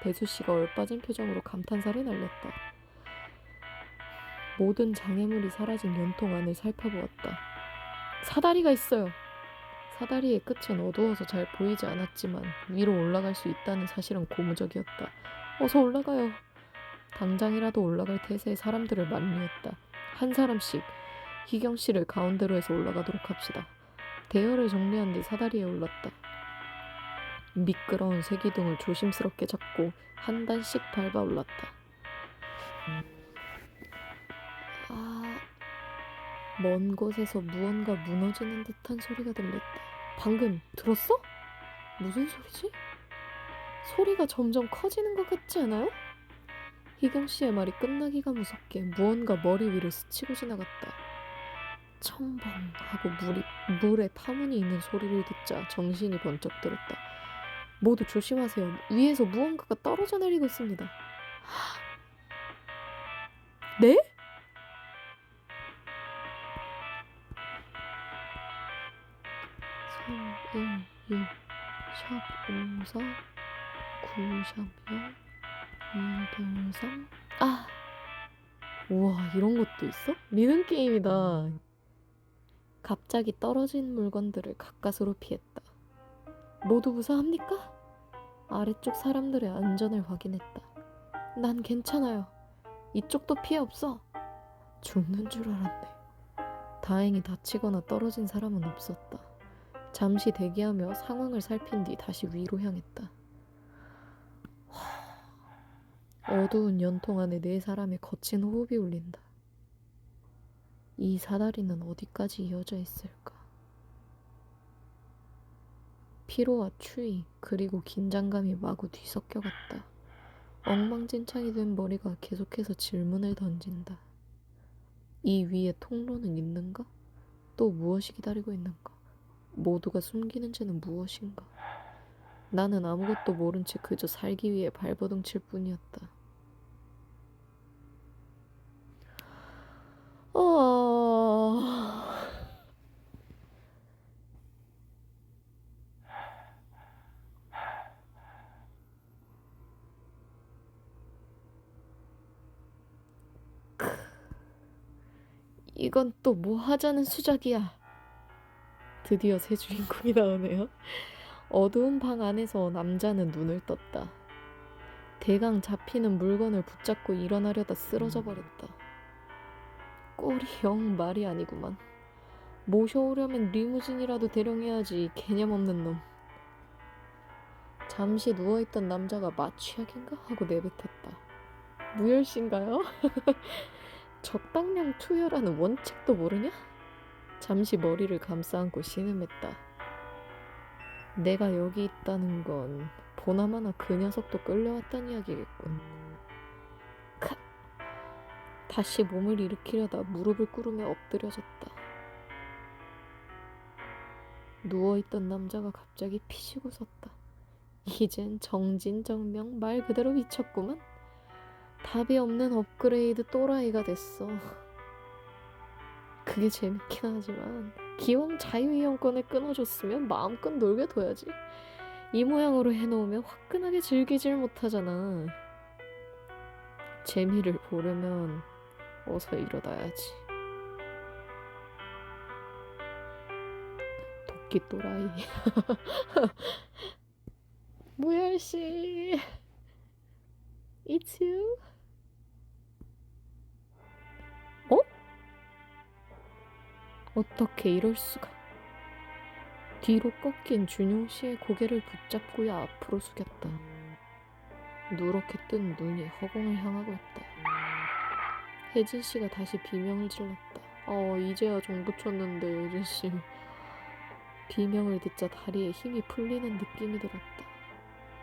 대수 씨가 얼빠진 표정으로 감탄사를 날렸다. 모든 장애물이 사라진 연통 안을 살펴보았다. 사다리가 있어요. 사다리의 끝은 어두워서 잘 보이지 않았지만 위로 올라갈 수 있다는 사실은 고무적이었다. 어서 올라가요. 당장이라도 올라갈 태세의 사람들을 만류했다. 한 사람씩 희경 씨를 가운데로 해서 올라가도록 합시다. 대열을 정리한 뒤 사다리에 올랐다. 미끄러운 쇠기둥을 조심스럽게 잡고 한 단씩 밟아 올랐다. 먼 곳에서 무언가 무너지는 듯한 소리가 들렸다. 방금 들었어? 무슨 소리지? 소리가 점점 커지는 것 같지 않아요? 희경 씨의 말이 끝나기가 무섭게 무언가 머리 위를 스치고 지나갔다. 첨벙 하고 물에 파문이 있는 소리를 듣자 정신이 번쩍 들었다. 모두 조심하세요. 위에서 무언가가 떨어져 내리고 있습니다. 네? 샵 54 9샵 223 아! 우와, 이런 것도 있어? 리듬 게임이다. 갑자기 떨어진 물건들을 가까스로 피했다. 모두 무사합니까? 아래쪽 사람들의 안전을 확인했다. 난 괜찮아요. 이쪽도 피해 없어. 죽는 줄 알았네. 다행히 다치거나 떨어진 사람은 없었다. 잠시 대기하며 상황을 살핀 뒤 다시 위로 향했다. 어두운 연통 안에 네 사람의 거친 호흡이 울린다. 이 사다리는 어디까지 이어져 있을까? 피로와 추위 그리고 긴장감이 마구 뒤섞여갔다. 엉망진창이 된 머리가 계속해서 질문을 던진다. 이 위에 통로는 있는가? 또 무엇이 기다리고 있는가? 모두가 숨기는 죄는 무엇인가? 나는 아무것도 모른 채 그저 살기 위해 발버둥 칠 뿐이었다. 이건 또 뭐 하자는 수작이야. 드디어 새 주인공이 나오네요. 어두운 방 안에서 남자는 눈을 떴다. 대강 잡히는 물건을 붙잡고 일어나려다 쓰러져 버렸다. 꼴이 영 말이 아니구만. 모셔오려면 리무진이라도 대령해야지. 개념 없는 놈. 잠시 누워있던 남자가 마취약인가 하고 내뱉었다. 무열씨인가요? 적당량 투여라는 원칙도 모르냐? 잠시 머리를 감싸안고 신음했다. 내가 여기 있다는 건 보나마나 그 녀석도 끌려왔단 이야기겠군. 카! 다시 몸을 일으키려다 무릎을 꿇으며 엎드려졌다. 누워있던 남자가 갑자기 피시고 섰다. 이젠 정진정명 말 그대로 미쳤구만. 답이 없는 업그레이드 또라이가 됐어. 그게 재밌긴 하지만 기왕 자유이용권을 끊어줬으면 마음껏 놀게 둬야지. 이 모양으로 해놓으면 화끈하게 즐기질 못하잖아. 재미를 보려면 어서 일어나야지. 도끼 또라이. 무열씨, It's you? 어? 어떻게 이럴 수가. 뒤로 꺾인 준용씨의 고개를 붙잡고야 앞으로 숙였다. 누렇게 뜬 눈이 허공을 향하고 있다. 혜진씨가 다시 비명을 질렀다. 이제야 정 붙였는데 혜진씨. 비명을 듣자 다리에 힘이 풀리는 느낌이 들었다.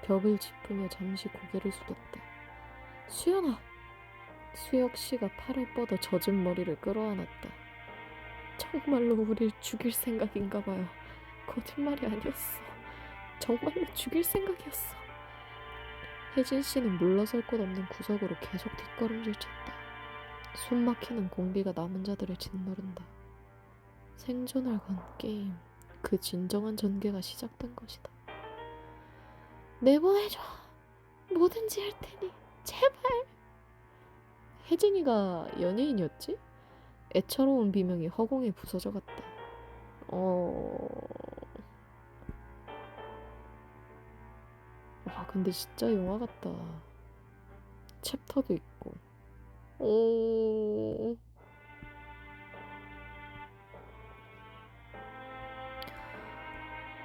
벽을 짚으며 잠시 고개를 숙였다. 수연아! 수혁씨가 팔을 뻗어 젖은 머리를 끌어안았다. 정말로 우릴 죽일 생각인가 봐요. 거짓말이 아니었어. 정말로 죽일 생각이었어. 혜진씨는 물러설 곳 없는 구석으로 계속 뒷걸음질 쳤다. 숨막히는 공기가 남은 자들을 짓누른다. 생존을 건 게임, 그 진정한 전개가 시작된 것이다. 내보내줘. 뭐든지 할 테니 제발. 혜진이가 연예인이었지? 애처로운 비명이 허공에 부서져 갔다. 와, 근데 진짜 영화 같다. 챕터도 있고. 오.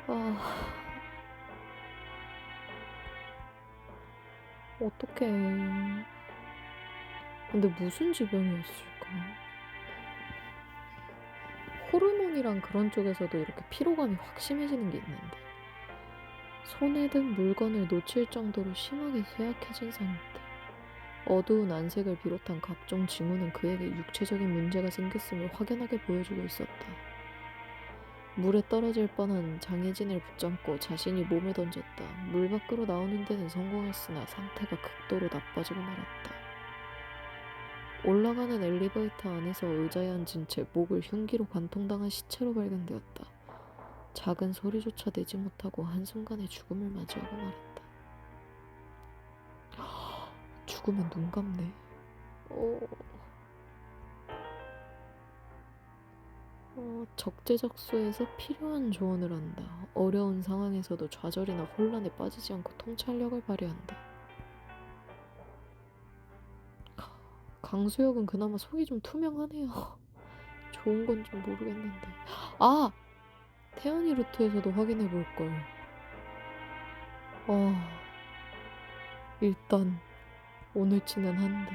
아, 어떡해. 근데 무슨 질병이었을까? 호르몬이랑 그런 쪽에서도 이렇게 피로감이 확 심해지는 게 있는데. 손에 든 물건을 놓칠 정도로 심하게 쇠약해진 상태. 어두운 안색을 비롯한 각종 징후는 그에게 육체적인 문제가 생겼음을 확연하게 보여주고 있었다. 물에 떨어질 뻔한 장혜진을 붙잡고 자신이 몸을 던졌다. 물 밖으로 나오는 데는 성공했으나 상태가 극도로 나빠지고 말았다. 올라가는 엘리베이터 안에서 의자에 앉은 채 목을 흉기로 관통당한 시체로 발견되었다. 작은 소리조차 내지 못하고 한순간에 죽음을 맞이하고 말았다. 죽으면 눈 감네. 적재적소에서 필요한 조언을 한다. 어려운 상황에서도 좌절이나 혼란에 빠지지 않고 통찰력을 발휘한다. 강수혁은 그나마 속이 좀 투명하네요. 좋은 건 좀 모르겠는데. 아! 태연이 루트에서도 확인해 볼걸. 일단 오늘치는 한데.